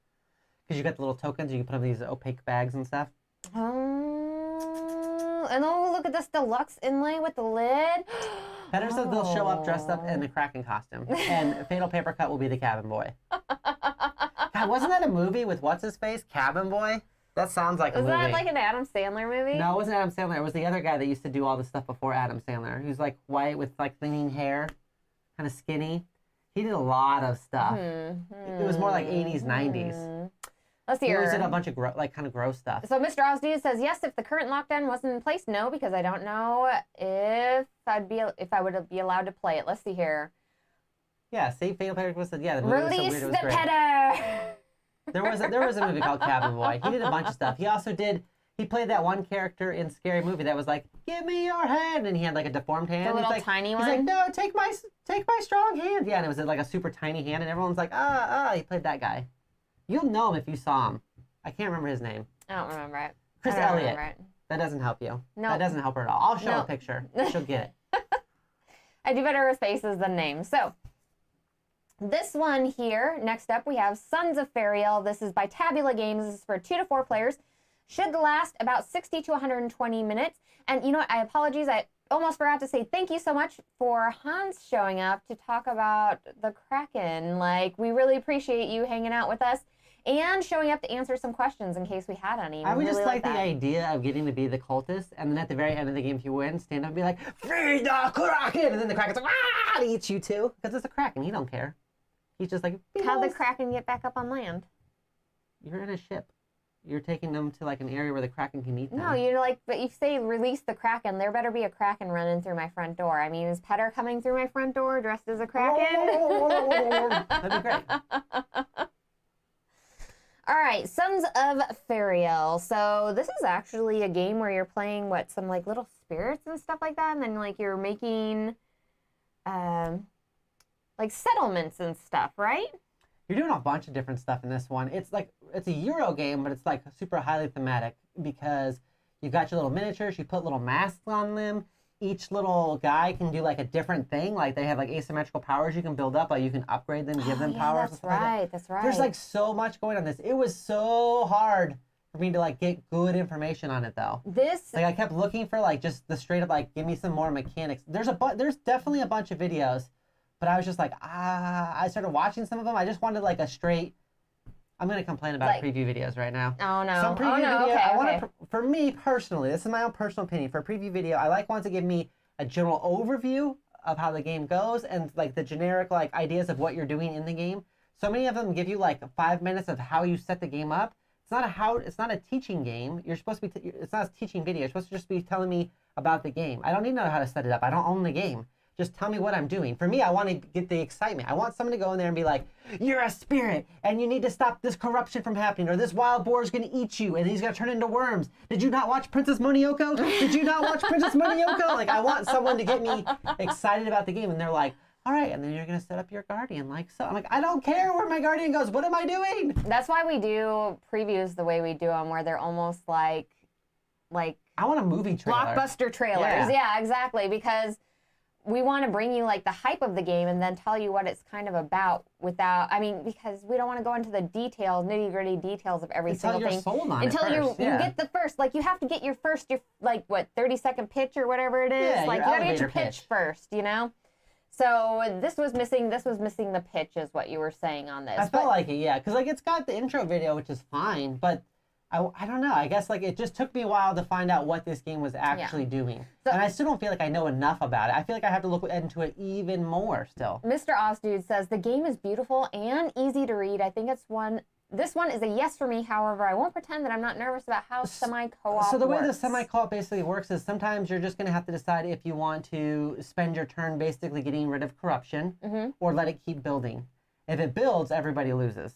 Because you got the little tokens, you can put them in these opaque bags and stuff. And oh, look at this deluxe inlay with the lid. Petter says they'll show up dressed up in the Kraken costume. And Fatal Paper Cut will be the cabin boy. God, wasn't that a movie with what's-his-face? Cabin Boy? That sounds like a movie. Was that like an Adam Sandler movie? No, it wasn't Adam Sandler. It was the other guy that used to do all the stuff before Adam Sandler. He was like white with like thinning hair, kind of skinny. He did a lot of stuff. It was more like 80s, 90s. Let's see. He always did a bunch of kind of gross stuff. So Mr. Osdeed says, yes, if the current lockdown wasn't in place, no, because I don't know if I would be allowed to play it. Let's see here. Yeah, see, Fatal Paper Cut said, yeah, the movie Release was so weird, the it was great. Petter! There was a movie called Cabin Boy. He did a bunch of stuff. He played that one character in Scary Movie that was like, give me your hand, and he had like a deformed hand. The little tiny one? He's like, no, take my strong hand. Yeah, and it was like a super tiny hand, and everyone's like, he played that guy. You'll know him if you saw him. I can't remember his name. I don't remember it. Chris Elliott. That doesn't help you. No. That doesn't help her at all. I'll show a picture. She'll get it. I do better with faces than names. So, this one here, next up, we have Sons of Faeriell. This is by Tabula Games. This is for 2 to 4 players. Should last about 60 to 120 minutes. And you know what? I apologize. I almost forgot to say thank you so much for Hans showing up to talk about the Kraken. Like, we really appreciate you hanging out with us and showing up to answer some questions in case we had any. I would really just like the idea of getting to be the cultist, and then at the very end of the game, if you win, stand up and be like, free the Kraken! And then the Kraken's like, ah! He eats you too. Because it's a Kraken. He don't care. He's just like, how'd the Kraken get back up on land? You're in a ship. You're taking them to like an area where the Kraken can eat them. No, you're like, but you say release the Kraken. There better be a Kraken running through my front door. I mean, is Petter coming through my front door dressed as a Kraken? That'd be great. All right, Sons of Faeriell. So this is actually a game where you're playing some like little spirits and stuff like that, and then like you're making like settlements and stuff, right? You're doing a bunch of different stuff in this one. It's a Euro game, but it's like super highly thematic because you've got your little miniatures, you put little masks on them. Each little guy can do like a different thing. Like they have like asymmetrical powers you can build up, like you can upgrade them, give them powers. That's right, that's right. There's like so much going on this. It was so hard for me to like get good information on it though. Like I kept looking for like just the straight up like give me some more mechanics. There's definitely a bunch of videos, but I was just like I started watching some of them. I just wanted like a straight. I'm gonna complain about like, preview videos right now. Oh no! Some preview video. Okay, I want to. For me personally, this is my own personal opinion. For a preview video, I like ones that give me a general overview of how the game goes and like the generic like ideas of what you're doing in the game. So many of them give you like 5 minutes of how you set the game up. It's not a teaching game. You're supposed to be. It's not a teaching video. You're supposed to just be telling me about the game. I don't need to know how to set it up. I don't own the game. Just tell me what I'm doing. For me, I want to get the excitement. I want someone to go in there and be like, you're a spirit, and you need to stop this corruption from happening, or this wild boar is going to eat you, and he's going to turn into worms. Did you not watch Princess Mononoke? Did you not watch Princess Mononoke? Like, I want someone to get me excited about the game, and they're like, all right, and then you're going to set up your guardian like so. I'm like, I don't care where my guardian goes. What am I doing? That's why we do previews the way we do them, where they're almost like I want a movie trailer. Blockbuster trailers. Yeah, exactly, because we want to bring you like the hype of the game and then tell you what it's kind of about because we don't want to go into the details, nitty gritty details of every single thing. Until you get the first, like you have to get your 30-second pitch or whatever it is. Yeah, like you gotta get your pitch first, you know? So this was missing the pitch is what you were saying on this. I felt like it, yeah. Because like it's got the intro video, which is fine, but I don't know. I guess like it just took me a while to find out what this game was actually doing. So, and I still don't feel like I know enough about it. I feel like I have to look into it even more still. Mr. Ozdude says, the game is beautiful and easy to read. I think this one is a yes for me. However, I won't pretend that I'm not nervous about how semi-co-op So the way works. the semi-co-op basically works is sometimes you're just going to have to decide if you want to spend your turn basically getting rid of corruption or let it keep building. If it builds, everybody loses.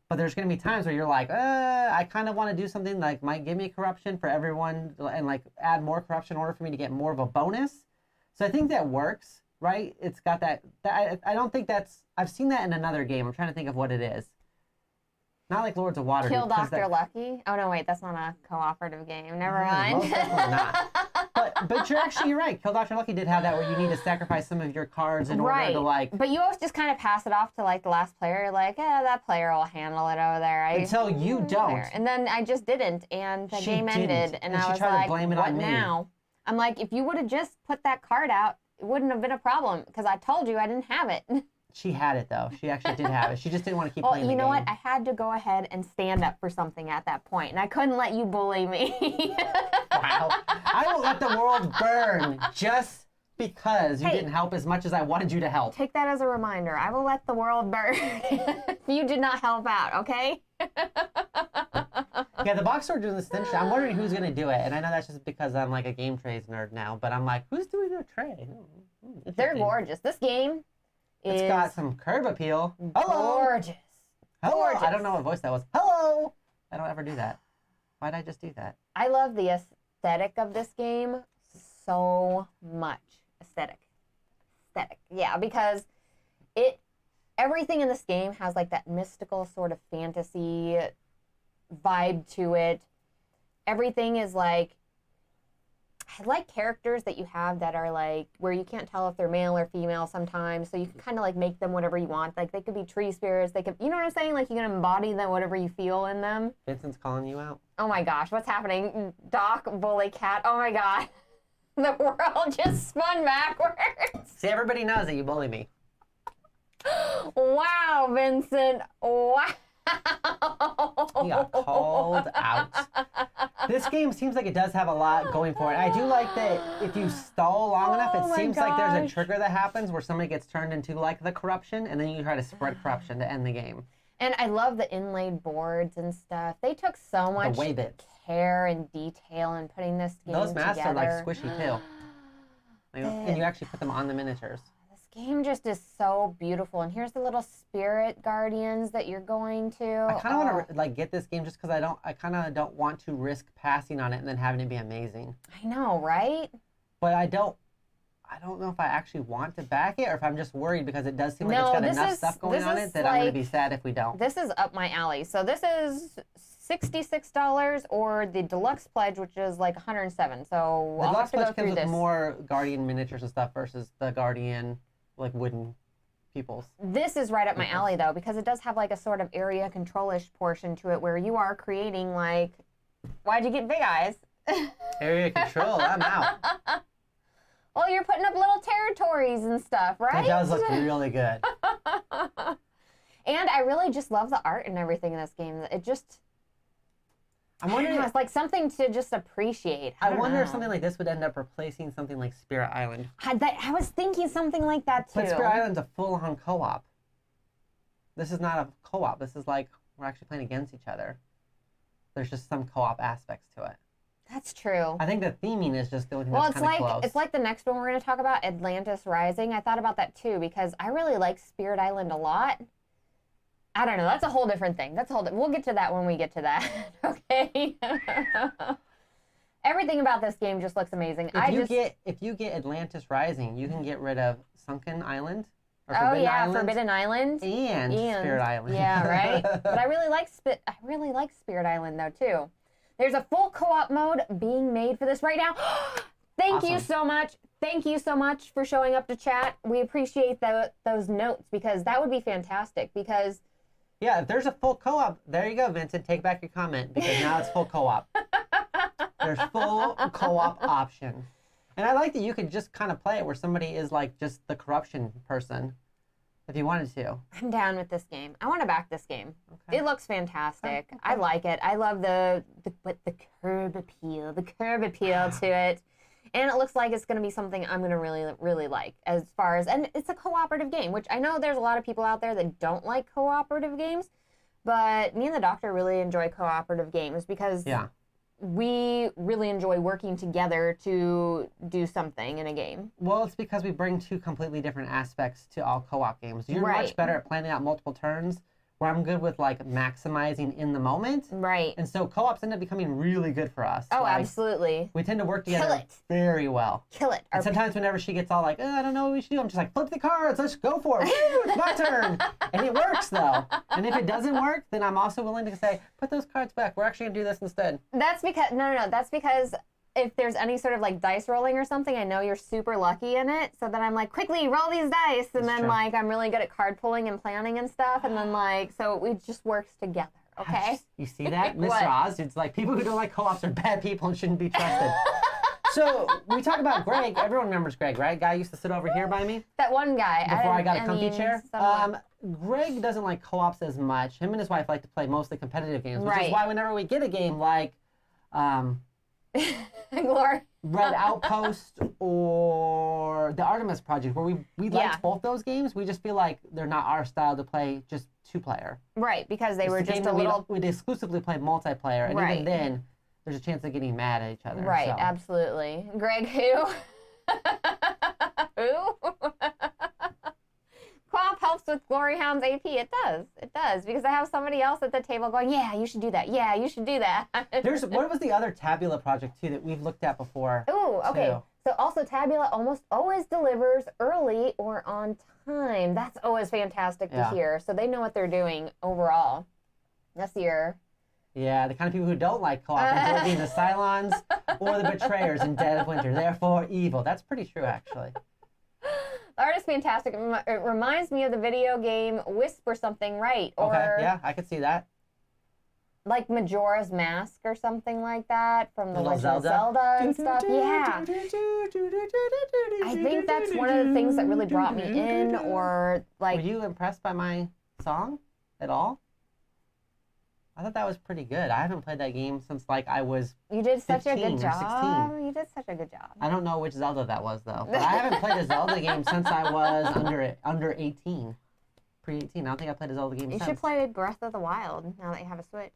But there's going to be times where you're like, I kind of want to do something like might give me corruption for everyone and like add more corruption in order for me to get more of a bonus. So I think that works, right? It's got that I don't think I've seen that in another game. I'm trying to think of what it is. Not like Lords of Waterdeep. Kill Dr. Lucky? Oh, no, wait, that's not a cooperative game. Never mind. Most definitely not. But you're right. Kill Dr. Lucky did have that where you need to sacrifice some of your cards in order to like... But you always just kind of pass it off to like the last player. You're like, that player will handle it over there. Until you don't. And then I just didn't, and the game ended. And I was like, what now? I'm like, if you would have just put that card out, it wouldn't have been a problem, because I told you I didn't have it. She had it, though. She actually did have it. She just didn't want to keep playing the game. Well, you know what? I had to go ahead and stand up for something at that point, and I couldn't let you bully me. Wow. I will let the world burn just because you didn't help as much as I wanted you to help. Take that as a reminder. I will let the world burn if you did not help out, okay? Yeah, the box store doing this thing. I'm wondering who's going to do it, and I know that's just because I'm like a game trays nerd now, but I'm like, who's doing their tray? They're gorgeous. This game... It's got some curb appeal. Hello. Gorgeous. Hello. Gorgeous. I don't know what voice that was. Hello. I don't ever do that. Why'd I just do that? I love the aesthetic of this game so much. Aesthetic. Yeah, because everything in this game has like that mystical sort of fantasy vibe to it. Everything is like, I like characters that you have that are like, where you can't tell if they're male or female sometimes, so you can kind of like make them whatever you want. Like they could be tree spirits, they could, you know what I'm saying? Like you can embody them, whatever you feel in them. Vincent's calling you out. Oh my gosh, what's happening? Doc, bully cat, oh my god. The world just spun backwards. See, everybody knows that you bully me. Wow, Vincent, wow. He got called out. This game seems like it does have a lot going for it. I do like that if you stall long enough, it seems like there's a trigger that happens where somebody gets turned into like the corruption, and then you try to spread corruption to end the game. And I love the inlaid boards and stuff. They took so much care and detail in putting this game together. Those masks are like squishy too. And you actually put them on the miniatures. This game just is so beautiful. And here's the little spirit guardians that you're going to. I kind of want to like get this game just because I kind of don't want to risk passing on it and then having it be amazing. I know, right? But I don't know if I actually want to back it or if I'm just worried because it does seem like it's got enough stuff going on it that I'm going to be sad if we don't. This is up my alley. So this is $66 or the deluxe pledge, which is like $107. So I'll have to go through comes this. with more Guardian miniatures and stuff versus the Guardian like wooden peoples. This is right up my alley though, because it does have like a sort of area control-ish portion to it where you are creating like, why'd you get big eyes? Area control, I'm out. Well, you're putting up little territories and stuff, right? It does look really good. And I really just love the art and everything in this game. It just, I'm wondering, it's like something to just appreciate. I wonder if something like this would end up replacing something like Spirit Island. I was thinking something like that too. But Spirit Island's a full-on co-op. This is not a co-op. This is like we're actually playing against each other. There's just some co-op aspects to it. That's true. I think the theming is just the only thing that's kind of close. It's like the next one we're going to talk about, Atlantis Rising. I thought about that too because I really like Spirit Island a lot. I don't know. That's a whole different thing. We'll get to that when we get to that. Okay. Everything about this game just looks amazing. If you get Atlantis Rising, you can get rid of Sunken Island. Or Forbidden Island, Forbidden Island and Spirit Island. Yeah, right. But I really like Spirit Island though too. There's a full co-op mode being made for this right now. Thank you so much. Thank you so much for showing up to chat. We appreciate those notes because that would be fantastic because... Yeah, if there's a full co-op, there you go, Vincent. Take back your comment because now it's full co-op. There's full co-op option. And I like that you could just kind of play it where somebody is like just the corruption person. If you wanted to. I'm down with this game. I want to back this game. Okay. It looks fantastic. Okay. I like it. I love the curb appeal to it. And it looks like it's going to be something I'm going to really, really like as far as, and it's a cooperative game, which I know there's a lot of people out there that don't like cooperative games, but me and the doctor really enjoy cooperative games because we really enjoy working together to do something in a game. Well, it's because we bring two completely different aspects to all co-op games. You're much better at planning out multiple turns, where I'm good with like maximizing in the moment. Right. And so co-ops end up becoming really good for us. Oh, like, absolutely. We tend to work together very well. Kill it. And sometimes whenever she gets all like, I don't know what we should do, I'm just like, flip the cards, let's go for it. Woo, it's my turn. And it works though. And if it doesn't work, then I'm also willing to say, put those cards back. We're actually gonna do this instead. That's because, no. That's because if there's any sort of like dice rolling or something, I know you're super lucky in it. So then I'm like, quickly roll these dice. And then like, I'm really good at card pulling and planning and stuff. And then like, so it just works together. Okay. You see that, Mr. Oz? It's like people who don't like co-ops are bad people and shouldn't be trusted. So we talk about Greg. Everyone remembers Greg, right? Guy used to sit over here by me. That one guy. Before I got a comfy chair. Greg doesn't like co-ops as much. Him and his wife like to play mostly competitive games, which is why whenever we get a game like Red Outpost or the Artemis Project, where we liked both those games, we just feel like they're not our style to play just two-player. Right, because they were just a little... We'd exclusively play multiplayer, and even then, there's a chance of getting mad at each other. Right, absolutely. Greg, who? Who? Co-op helps with Gloryhoundd's AP. It does, because I have somebody else at the table going, yeah, you should do that. Yeah, you should do that. What was the other Tabula project, too, that we've looked at before? Ooh, okay. Too? So also Tabula almost always delivers early or on time. That's always fantastic to hear. So they know what they're doing overall this year. Yeah, the kind of people who don't like co-op enjoy being the Cylons or the Betrayers in Dead of Winter. Therefore, evil. That's pretty true, actually. The art is fantastic. It reminds me of the video game Wisp or something, right? Or okay, yeah, I could see that. Like Majora's Mask or something like that from the Legend of Zelda and stuff. Yeah. I think that's one of the things that really brought me in, or like... Were you impressed by my song at all? I thought that was pretty good. I haven't played that game since like I was You did such a good job. 16. You did such a good job. I don't know which Zelda that was though. But I haven't played a Zelda game since I was under 18. Pre-18. I don't think I played a Zelda game since. You should play Breath of the Wild now that you have a Switch.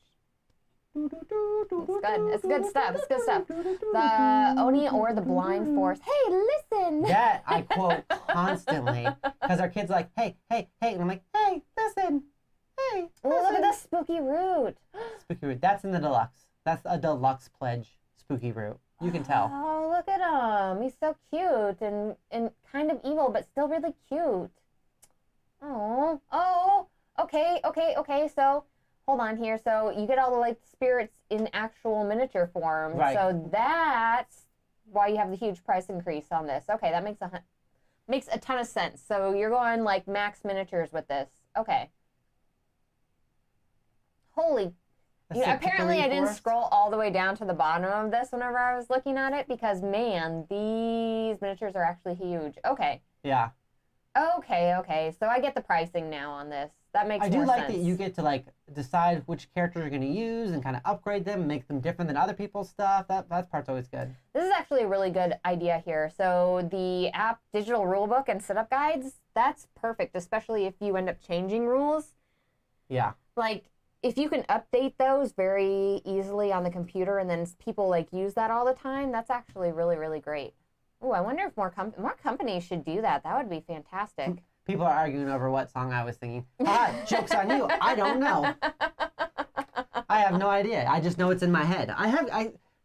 It's good. It's good stuff. It's good stuff. The Oni or the Blind Force. Hey, listen! That I quote constantly. Because our kids are like, hey, hey, hey. And I'm like, hey, listen. Hey, Oh, look at the spooky root. Spooky root. That's in the deluxe. That's a deluxe pledge spooky root. You can tell. Oh, look at him. He's so cute and kind of evil, but still really cute. Oh, okay. So, hold on here. So, you get all the, like, spirits in actual miniature form. Right. So, that's why you have the huge price increase on this. Okay, that makes a ton of sense. So, you're going, like, max miniatures with this. Okay. Holy. Apparently, I didn't scroll all the way down to the bottom of this whenever I was looking at it because, man, these miniatures are actually huge. Okay. Yeah. Okay. So I get the pricing now on this. That makes more sense. I do like that you get to, like, decide which characters you're going to use and kind of upgrade them, make them different than other people's stuff. That part's always good. This is actually a really good idea here. So the app digital rulebook and setup guides, that's perfect, especially if you end up changing rules. Yeah. Like, if you can update those very easily on the computer and then people, like, use that all the time, that's actually really, really great. Ooh, I wonder if more companies should do that. That would be fantastic. People are arguing over what song I was singing. Joke's on you. I don't know. I have no idea. I just know it's in my head.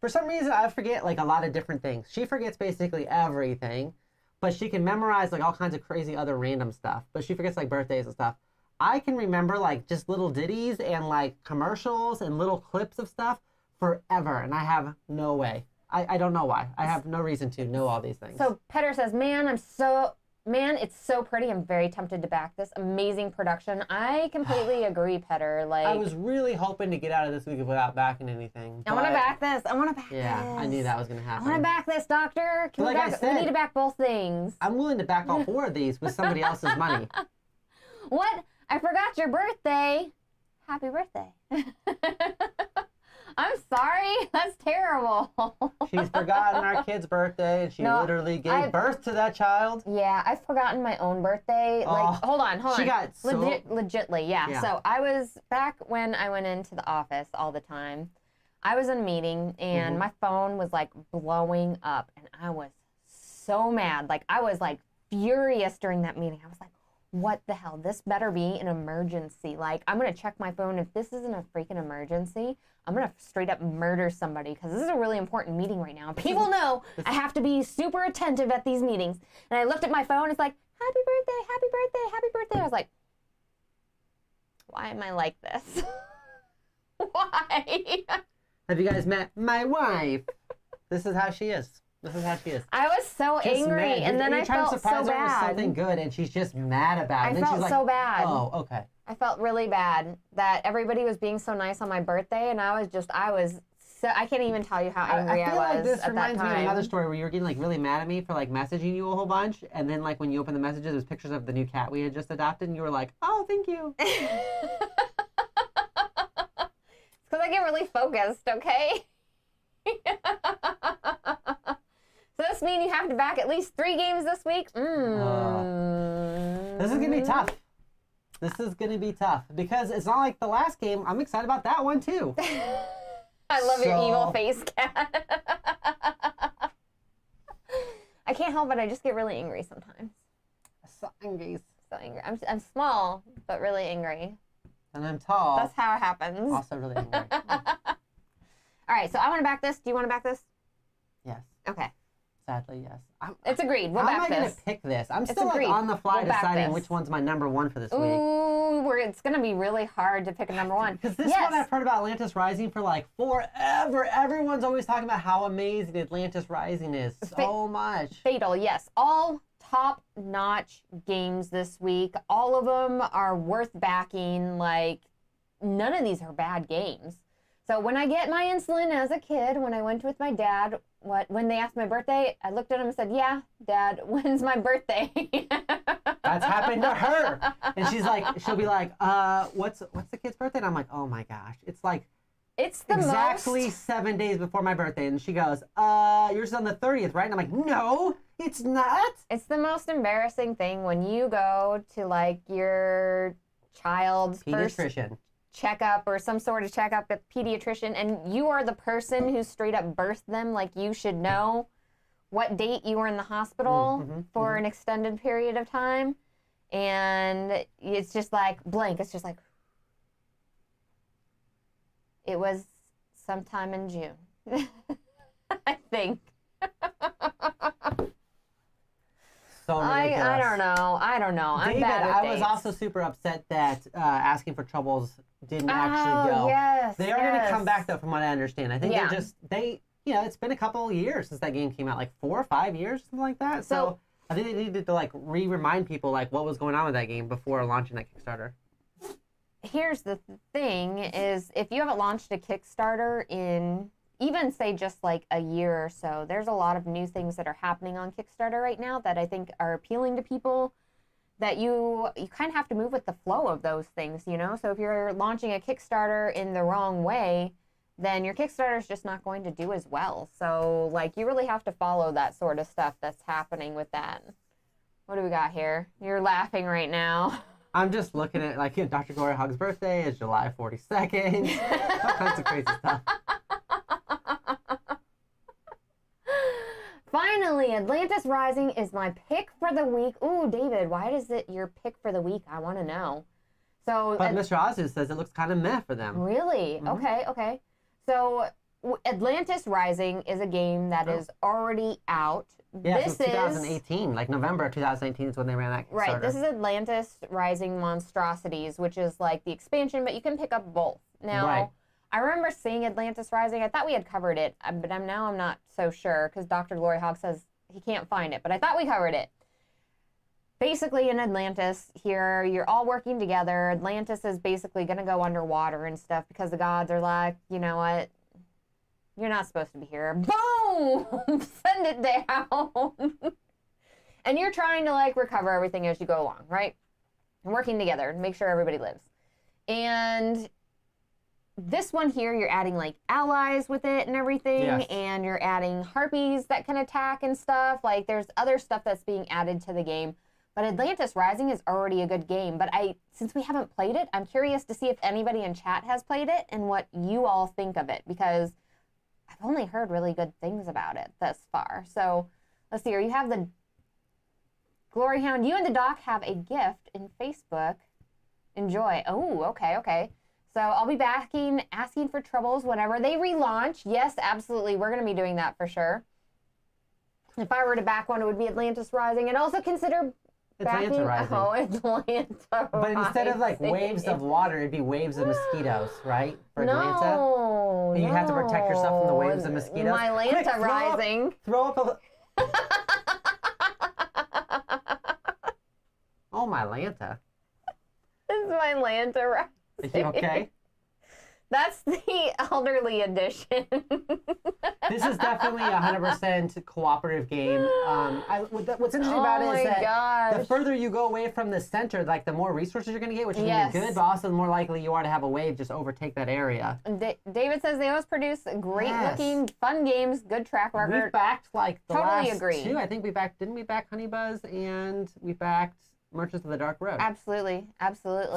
For some reason, I forget, like, a lot of different things. She forgets basically everything, but she can memorize, like, all kinds of crazy other random stuff. But she forgets, like, birthdays and stuff. I can remember, like, just little ditties and, like, commercials and little clips of stuff forever, and I have no way. I don't know why. I have no reason to know all these things. So Petter says, man, it's so pretty. I'm very tempted to back this. Amazing production. I completely agree, Petter. Like, I was really hoping to get out of this week without backing anything. I want to back this. Yeah, I knew that was going to happen. I want to back this, Doctor. We need to back both things. I'm willing to back all 4 of these with somebody else's money. What? I forgot your birthday. Happy birthday. I'm sorry. That's terrible. She's forgotten our kid's birthday, and she literally gave birth to that child. Yeah, I've forgotten my own birthday. Like, hold on. She got legitly, yeah. So I was back when I went into the office all the time. I was in a meeting, and my phone was, like, blowing up, and I was so mad. Like, I was, like, furious during that meeting. I was like, what the hell? This better be an emergency. Like, I'm going to check my phone. If this isn't a freaking emergency, I'm going to straight up murder somebody because this is a really important meeting right now. People know I have to be super attentive at these meetings. And I looked at my phone. It's like, happy birthday, happy birthday, happy birthday. I was like, why am I like this? Why? Have you guys met my wife? This is how she is. I was so angry, and then I felt so bad. You're trying to surprise her with something good, and she's just mad about it. I felt so bad. Oh, okay. I felt really bad that everybody was being so nice on my birthday, and I was so, I can't even tell you how angry I was at that time. I feel like this reminds me of another story where you were getting, like, really mad at me for, like, messaging you a whole bunch, and then, like, when you opened the messages, it was pictures of the new cat we had just adopted, and you were like, oh, thank you. It's because I get really focused, okay? So this means you have to back at least 3 games this week? This is going to be tough. This is going to be tough because it's not like the last game. I'm excited about that one, too. I love your evil face, cat. I can't help it. I just get really angry sometimes. So angry. I'm small, but really angry. And I'm tall. That's how it happens. Also really angry. All right, so I want to back this. Do you want to back this? Yes. Okay. Sadly, yes. It's agreed. We'll back this. How am I going to pick this? I'm still, like, on the fly deciding which one's my number 1 for this week. Ooh, it's going to be really hard to pick a number 1. Because this one I've heard about Atlantis Rising for, like, forever. Everyone's always talking about how amazing Atlantis Rising is. So much. Fatal, yes. All top-notch games this week. All of them are worth backing. Like, none of these are bad games. So when I get my insulin as a kid, when I went with my dad, when they asked my birthday, I looked at him and said, yeah, Dad, when's my birthday? That's happened to her. And she'll be like, what's the kid's birthday? And I'm like, oh my gosh. It's like, it's the exactly 7 days before my birthday. And she goes, yours is on the 30th, right? And I'm like, no, it's not. It's the most embarrassing thing when you go to, like, your child's pediatrician checkup or some sort of checkup at pediatrician, and you are the person who straight up birthed them. Like, you should know what date you were in the hospital for an extended period of time, and it's just like blank. It's just like, it was sometime in June, I think. So ridiculous. I don't know. I'm David, bad with I was dates. also super upset that Asking for Troubles didn't actually go. Yes, they are going to come back though, from what I understand. I think Yeah. it's been a couple of years since that game came out, like 4 or 5 years, something like that. So I think they needed to like remind people like what was going on with that game before launching that Kickstarter. Here's the thing: is if you haven't launched a Kickstarter in even say just like a year or so, there's a lot of new things that are happening on Kickstarter right now that I think are appealing to people, that you kind of have to move with the flow of those things, you know? So if you're launching a Kickstarter in the wrong way, then your Kickstarter is just not going to do as well. So like you really have to follow that sort of stuff that's happening with that. What do we got here? You're laughing right now. I'm just looking at like DrGloryhogg's birthday is July 42nd. All kinds of crazy stuff. Finally, Atlantis Rising is my pick for the week. Ooh, David, why is it your pick for the week? I want to know. So, But Mr. Ozu says it looks kind of meh for them. Really? Mhm. Okay. So, Atlantis Rising is a game that is already out. Yeah, This since 2018, like November of 2018 is when they ran that Kickstarter. Right, this is Atlantis Rising Monstrosities, which is like the expansion, but you can pick up both. Now, Right. I remember seeing Atlantis Rising. I thought we had covered it, but I'm not so sure because DrGloryhogg says he can't find it, but I thought we covered it. Basically, in Atlantis, here, you're all working together. Atlantis is basically going to go underwater and stuff because the gods are like, you know what? You're not supposed to be here. Boom! Send it down. And you're trying to like recover everything as you go along, right? And working together and make sure everybody lives. And this one here, you're adding like allies with it and everything, Yes. and you're adding harpies that can attack and stuff. Like there's other stuff that's being added to the game. But Atlantis Rising is already a good game. But since we haven't played it, I'm curious to see if anybody in chat has played it and what you all think of it, because I've only heard really good things about it thus far. So let's see here. You have the Gloryhound. You and the doc have a gift in Facebook. Enjoy. Oh, okay. So I'll be asking for troubles whenever they relaunch. Yes, absolutely. We're going to be doing that for sure. If I were to back one, it would be Atlantis Rising. And also consider backing... Atlanta Rising. Oh, Atlanta But instead of like Rising. waves of water, it'd be waves of mosquitoes, right? For Atlanta. No, And you have to protect yourself from the waves of mosquitoes. My Atlanta Quick, Rising. Throw up a... Oh, my Atlanta. This is my Atlanta Rising. Are you okay? That's the elderly edition. This is definitely a 100% cooperative game. What's interesting about it is that gosh. the further you go away from the center, like the more resources you're going to get, which is going to be Yes. good, but also the more likely you are to have a wave just overtake that area. David says they always produce great Yes. looking, fun games, good track record. We've backed like the Totally last agree. two. I think didn't we back Honeybuzz and we backed Merchants of the Dark Road? Absolutely.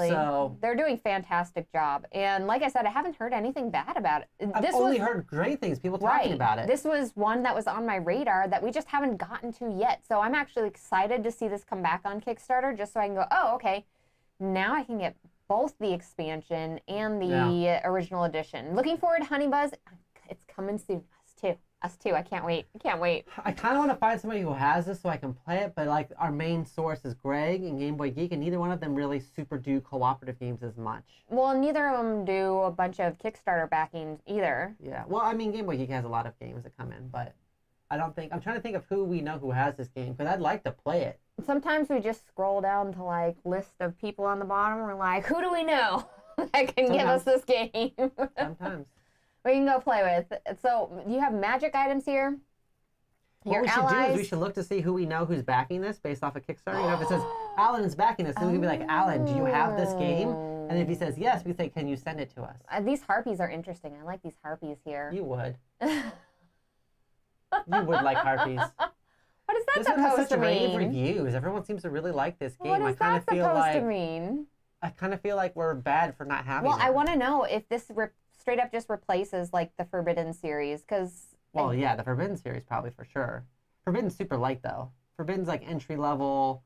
So- they're doing a fantastic job. And like I said, I haven't heard anything bad about it. I've only heard great things, people talking about it. This was one that was on my radar that we just haven't gotten to yet. So I'm actually excited to see this come back on Kickstarter just so I can go, oh, okay, now I can get both the expansion and the original edition. Looking forward to Honeybuzz. It's coming soon. Us too. I can't wait. I kind of want to find somebody who has this so I can play it, but like our main source is Greg and Game Boy Geek, and neither one of them really super do cooperative games as much. Well, neither of them do a bunch of Kickstarter backings either. Yeah, well, I mean, Game Boy Geek has a lot of games that come in, but I'm trying to think of who we know who has this game, because I'd like to play it. Sometimes we just scroll down to like list of people on the bottom. We're like, who do we know that can give us this game? Sometimes. We can go play with. So you have magic items here. What we should do is we should look to see who we know who's backing this based off of Kickstarter. You know, if it says Alan is backing this, then we can be like, Alan, do you have this game? And if he says yes, we say, can you send it to us? These harpies are interesting. I like these harpies here. You would. You would like harpies. What is that This one supposed has such to rave mean? reviews. Everyone seems to really like this game. What is that supposed to mean? I kind of feel like we're bad for not having it. Well, I want to know if this straight up just replaces like the Forbidden series, because. Well, yeah, the Forbidden series probably for sure. Forbidden's super light though. Forbidden's like entry level.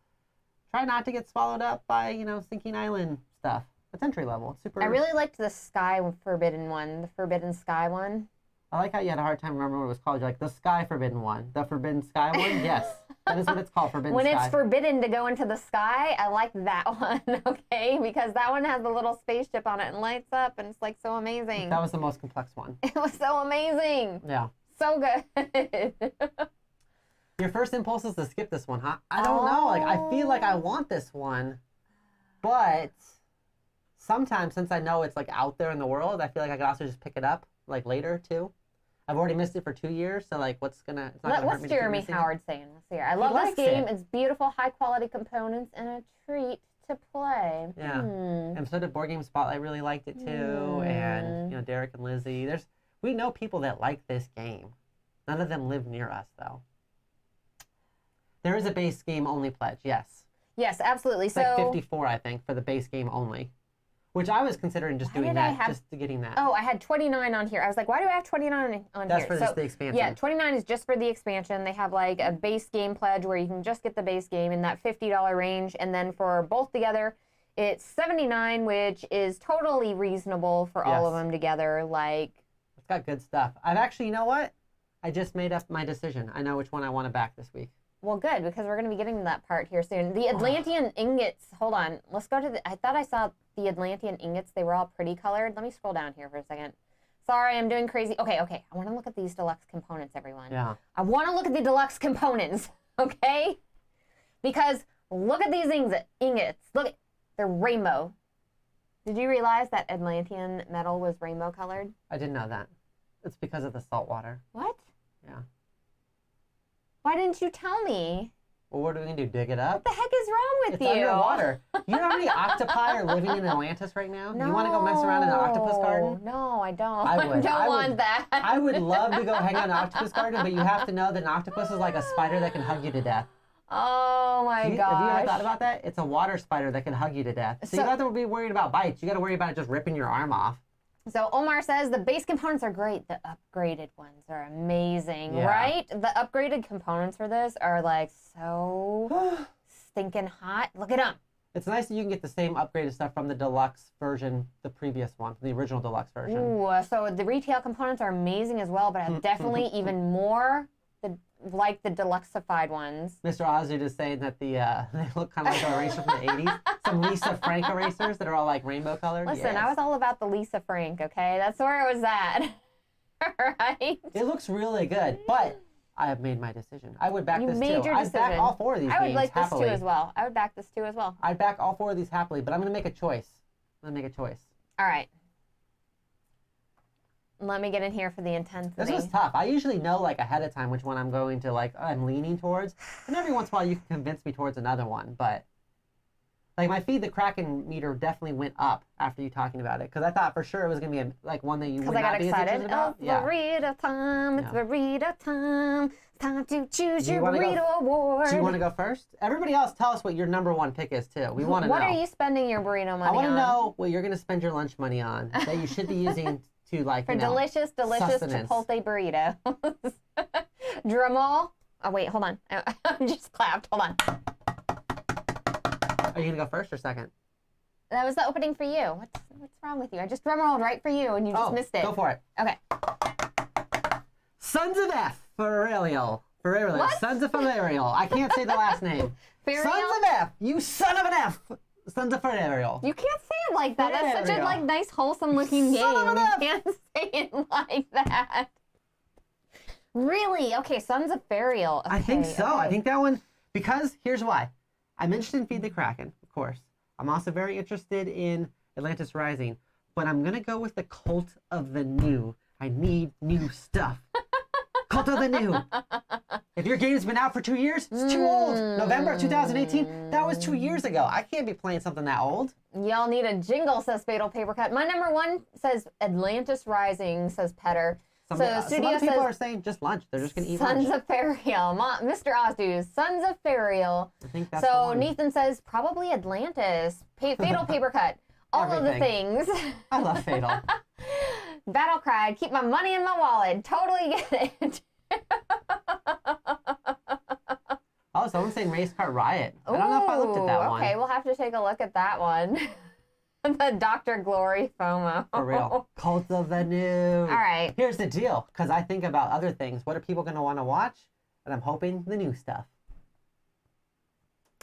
try not to get swallowed up by, you know, sinking island stuff. It's entry level. It's super. I really liked the Sky Forbidden one, the Forbidden Sky one. I like how you had a hard time remembering what it was called. You're like, the Sky Forbidden one. The Forbidden Sky one? Yes. That is what it's called, Forbidden When Sky. it's forbidden to go into the sky, I like that one, okay? Because that one has the little spaceship on it and lights up, and it's like so amazing. That was the most complex one. It was so amazing. Yeah. So good. Your first impulse is to skip this one, huh? I don't know. Like, I feel like I want this one, but sometimes, since I know it's like out there in the world, I feel like I could also just pick it up like later too. I've already missed it for 2 years, so like, what's gonna? It's not gonna hurt What's me to keep Jeremy missing it. Howard saying? Let's see here. I love this likes game. it. It's beautiful, high quality components, and a treat to play. Yeah. And so did Board Game Spotlight. Really liked it too, and you know, Derek and Lizzie. We know people that like this game. None of them live near us though. There is a base game only pledge, yes. Yes, absolutely. It's like 54, I think, for the base game only. Which I was considering just doing that, just getting that. Oh, I had 29 on here. I was like, why do I have 29 on That's here? for just the expansion. Yeah, 29 is just for the expansion. They have like a base game pledge where you can just get the base game in that $50 range. And then for both together, it's 79, which is totally reasonable for all of them together. Like, it's got good stuff. I've actually, you know what? I just made up my decision. I know which one I want to back this week. well, good, because we're going to be getting to that part here soon. The Atlantean ingots. Hold on. Let's go to the... I thought I saw the Atlantean ingots. They were all pretty colored. Let me scroll down here for a second. Sorry, I'm doing crazy. Okay. I want to look at these deluxe components, everyone. Yeah. I want to look at the deluxe components, okay? Because look at these ingots. Look, they're rainbow. Did you realize that Atlantean metal was rainbow colored? I didn't know that. It's because of the salt water. What? Yeah. Why didn't you tell me? Well, what are we going to do, dig it up? What the heck is wrong with It's you? underwater. You know how many octopi are living in Atlantis right now? No. You want to go mess around in an octopus garden? No, I don't. I would. don't want that. I would love to go hang out in an octopus garden, but you have to know that an octopus is like a spider that can hug you to death. Oh my gosh. Have you ever thought about that? It's a water spider that can hug you to death. So you don't have to be worried about bites. You got to worry about it just ripping your arm off. So Omar says the base components are great. The upgraded ones are amazing, Yeah. right? The upgraded components for this are like so stinking hot. Look at them. It's nice that you can get the same upgraded stuff from the deluxe version, the previous one, the original deluxe version. Ooh, so the retail components are amazing as well, but I definitely even more like the deluxeified ones. Mr. Ozzy is saying that they look kind of like an eraser from the 80s. Some Lisa Frank erasers that are all like rainbow colored. Listen, yes. I was all about the Lisa Frank, okay? That's where it was at. Right? It looks really good, but I have made my decision. I would back You this made too. your I'd back decision. all four of these I would games like this happily. too as well. I would back this too as well. I'd back all four of these happily, but I'm going to make a choice. I'm going to make a choice. All right. Let me get in here for the intensity. This was tough. I usually know like ahead of time which one I'm going to like, I'm leaning towards. And every once in a while you can convince me towards another one, but like my Feed the Kraken meter definitely went up after you talking about it. Because I thought for sure it was going to be like one that you would not be as interested about. It's burrito time. It's burrito time. It's time to choose your burrito award. Do you want to go first? Everybody else tell us what your number one pick is too. We want to know. What are you spending your burrito money on? I want to know what you're going to spend your lunch money on that you should be using to like, for delicious sustenance. Chipotle burrito. Drum roll. Oh, wait, hold on. I just clapped. Hold on. Are you going to go first or second? That was the opening for you. What's wrong with you? I just drum rolled right for you and you just missed it. Go for it. Okay. Sons of Faeriell. What? Sons of Faeriell. I can't say the last name. Ferial? Sons of F. You son of an F. Sons of Faeriell. You can't say it like that. That's such a like nice, wholesome looking game. You can't say it like that. Really? Okay, Sons of Faeriell. Okay, I think so. Okay. I think that one, because here's why. I mentioned Feed the Kraken, of course. I'm also very interested in Atlantis Rising, but I'm going to go with the Cult of the New. I need new stuff. Cult of the New. If your game's been out for 2 years, it's too old. November 2018, that was 2 years ago. I can't be playing something that old. Y'all need a jingle, says Fatal Paper Cut. My number one says Atlantis Rising, says Petter. Some Studio other people says are saying just lunch. They're just going to eat Sons lunch. of Faeriell. Mr. Ozdu's Sons of Faeriell. I think that's the So one. Nathan says probably Atlantis. Fatal Paper Cut. All of the things. I love Fatal. Battle Cry. Keep my money in my wallet. Totally get it. I was someone's saying Race Car Riot. I don't know if I looked at that one. Okay, we'll have to take a look at that one. The Dr. Glory FOMO. For real. Cult of the New. All right. Here's the deal, because I think about other things. What are people going to want to watch? And I'm hoping the new stuff.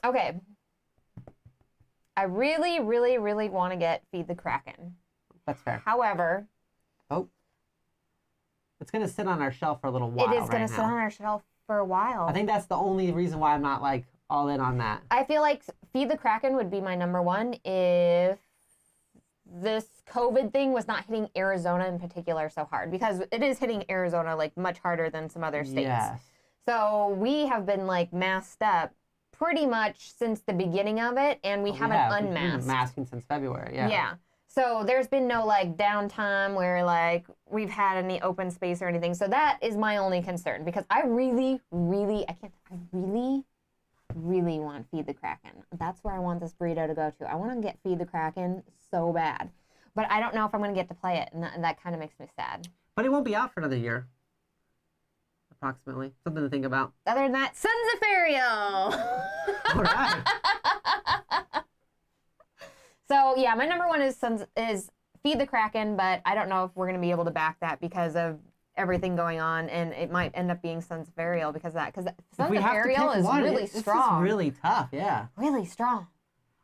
Okay. I really, really, really want to get Feed the Kraken. That's fair. However... Oh. It's going to sit on our shelf for a little while. It is going to sit on our shelf for a while. I think that's the only reason why I'm not, like, all in on that. I feel like Feed the Kraken would be my number one if this COVID thing was not hitting Arizona in particular so hard, because it is hitting Arizona like much harder than some other states. Yes. So we have been like masked up pretty much since the beginning of it, and we haven't unmasked. We've been masking since February, yeah. Yeah. So there's been no like downtime where like we've had any open space or anything. So that is my only concern, because I really want Feed the Kraken. That's where I want this burrito to go to. I want to get Feed the Kraken so bad. But I don't know if I'm going to get to play it, and that kind of makes me sad. But it won't be out for another year. Approximately. Something to think about. Other than that, Sons of Faeriell! All right. So, yeah, my number one is Feed the Kraken, but I don't know if we're going to be able to back that because of everything going on, and it might end up being Sons of Faeriell because of that. Because Sons of Faeriell is really strong. This is really tough, yeah. Really strong.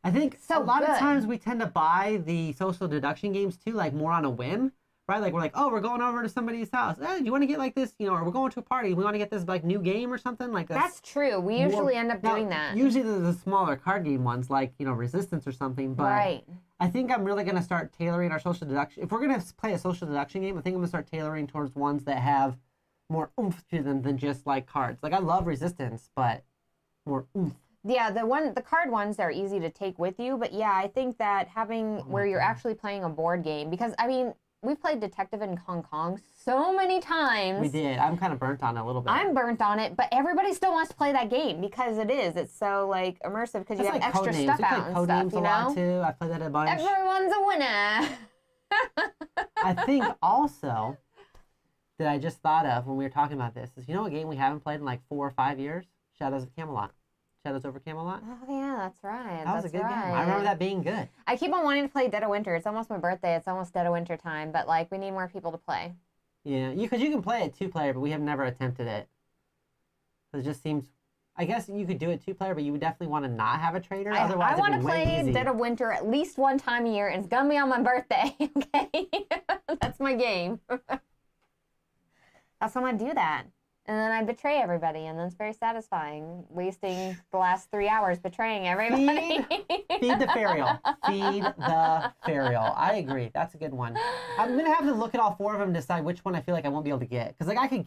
I think so a lot good. of times we tend to buy the social deduction games too, like more on a whim, right? Like we're like, oh, we're going over to somebody's house. Do you want to get like this, or we're going to a party. We want to get this like new game or something like that. That's true. We usually end up doing that. Usually the smaller card game ones, like Resistance or something. But right. I think I'm really going to start tailoring our social deduction. If we're going to play a social deduction game, I think I'm going to start tailoring towards ones that have more oomph to them than just like cards. Like I love Resistance, but more oomph. Yeah, the card ones are easy to take with you, but yeah, I think that having where you're actually playing a board game, because I mean, we played Detective in Hong Kong so many times. We did. I'm kind of burnt on it a little bit. I'm burnt on it, but everybody still wants to play that game because it's so like immersive because you have like extra stuff out and stuff, a lot too. I played that a bunch. Everyone's a winner. I think also that I just thought of when we were talking about this is, a game we haven't played in like 4 or 5 years? Shadows of Camelot. Shadows over Camelot? Oh, yeah, that's right. That was a good game. I remember that being good. I keep on wanting to play Dead of Winter. It's almost my birthday. It's almost Dead of Winter time, but like we need more people to play. Yeah, because you can play it 2-player, but we have never attempted it. It just seems, I guess you could do it 2-player, but you would definitely want to not have a trainer. Otherwise, I want to play Dead of Winter at least one time a year, and it's gonna be on my birthday. Okay, that's my game. That's when I do that. And then I betray everybody, and then it's very satisfying, wasting the last 3 hours betraying everybody. Feed the Ferial. Feed the Ferial. I agree. That's a good one. I'm going to have to look at all 4 of them to decide which one I feel like I won't be able to get. Because like I could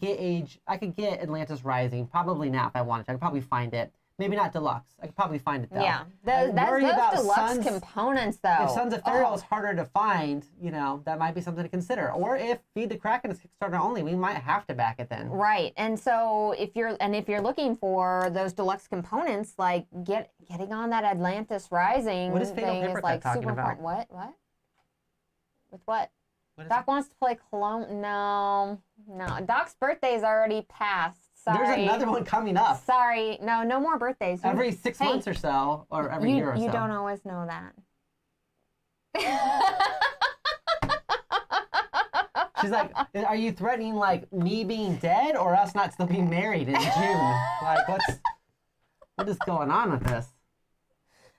get Atlantis Rising, probably now if I wanted to. I could probably find it. Maybe not deluxe. I could probably find it though. Yeah, those deluxe components though. If Sons of Faeriell is harder to find, that might be something to consider. Or if Feed the Kraken is Kickstarter only, we might have to back it then. Right, and so if you're looking for those deluxe components, like getting on that Atlantis Rising thing is like super important. What? With what? Doc wants to play Cologne. No. Doc's birthday is already passed. Sorry. There's another one coming up. Sorry. No more birthdays. Every 6 months or so, or every year or so. You don't always know that. She's like, are you threatening like me being dead or us not still being married in June? Like, what is going on with this?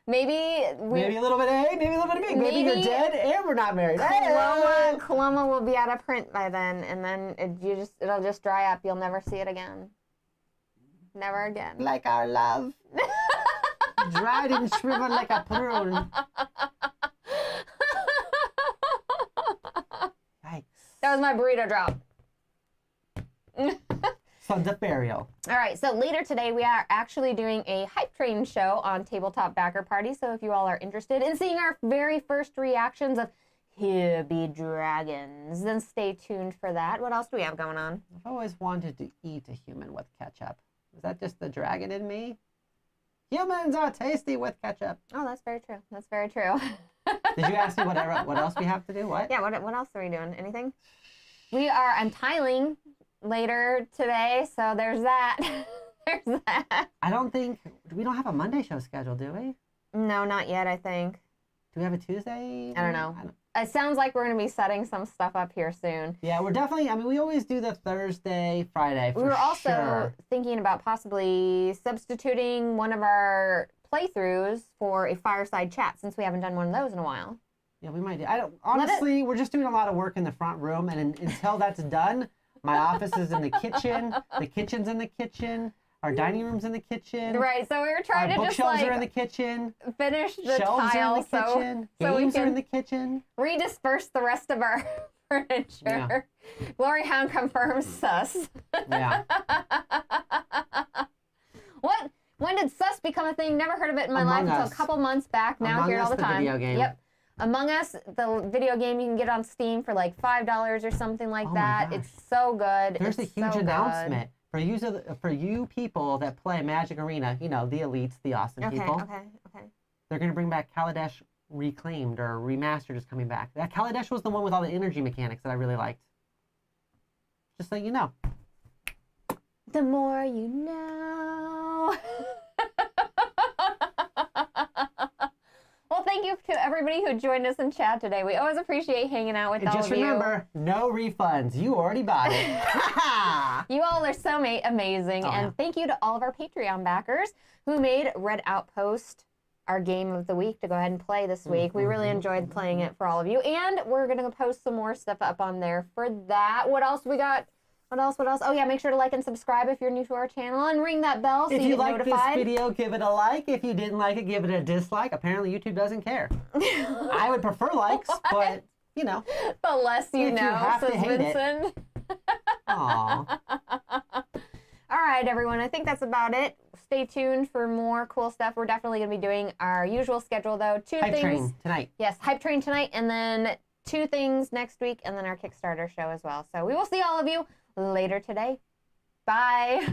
Maybe a little bit A, maybe a little bit of B. Maybe you're dead and we're not married. Coloma will be out of print by then, and then it'll just dry up. You'll never see it again. Never again. Like our love. Dried and shriveled like a prune. Yikes. That was my burrito drop. Sons of Faeriell. All right, so later today we are actually doing a hype train show on Tabletop Backer Party. So if you all are interested in seeing our very first reactions of Here Be Dragons, then stay tuned for that. What else do we have going on? I've always wanted to eat a human with ketchup. Is that just the dragon in me? Humans are tasty with ketchup. Oh, that's very true. That's very true. Did you ask me what else we have to do? What? Yeah, what else are we doing? Anything? I'm tiling later today, so there's that. There's that. I don't think we don't have a Monday show scheduled, do we? No, not yet, I think. Do we have a Tuesday? I don't know. It sounds like we're going to be setting some stuff up here soon. Yeah, we're definitely, I mean, we always do the Thursday, Friday, for We were also sure. thinking about possibly substituting one of our playthroughs for a fireside chat since we haven't done one of those in a while. Yeah, we might do. Honestly, we're just doing a lot of work in the front room, and until that's done, my office is in the kitchen, the kitchen's in the kitchen, our dining room's in the kitchen. Right, so we were trying to just bookshelves like are in the kitchen. finish the Shelves tile are in the kitchen. so we Games are in can the kitchen. redisperse the rest of our furniture. Gloryhound confirms sus. Yeah. What? When did sus become a thing? Never heard of it in my life until a couple months back. Now I hear it all the time. Video game. Yep. Among Us, the video game, you can get on Steam for like $5 or something like that. It's so good. There's a huge announcement for you people that play Magic Arena. You know, the elites, the awesome people. Okay. They're gonna bring back Kaladesh Reclaimed or Remastered is coming back. That Kaladesh was the one with all the energy mechanics that I really liked. Just so you know. The more you know. Well, thank you to everybody who joined us in chat today. We always appreciate hanging out with all of you. Just remember, no refunds. You already bought it. You all are so amazing. And thank you to all of our Patreon backers who made Red Outpost our game of the week to go ahead and play this week. We really enjoyed playing it for all of you. And we're going to post some more stuff up on there for that. What else we got? What else? Oh, yeah, make sure to like and subscribe if you're new to our channel and ring that bell so you get notified. If you liked this video, give it a like. If you didn't like it, give it a dislike. Apparently, YouTube doesn't care. I would prefer likes, but, you know. The less you know, you have says to hate Vincent. Aww. All right, everyone. I think that's about it. Stay tuned for more cool stuff. We're definitely going to be doing our usual schedule, though. Hype Train tonight. Yes, Hype Train tonight, and then 2 things next week, and then our Kickstarter show as well. So we will see all of you later today. Bye.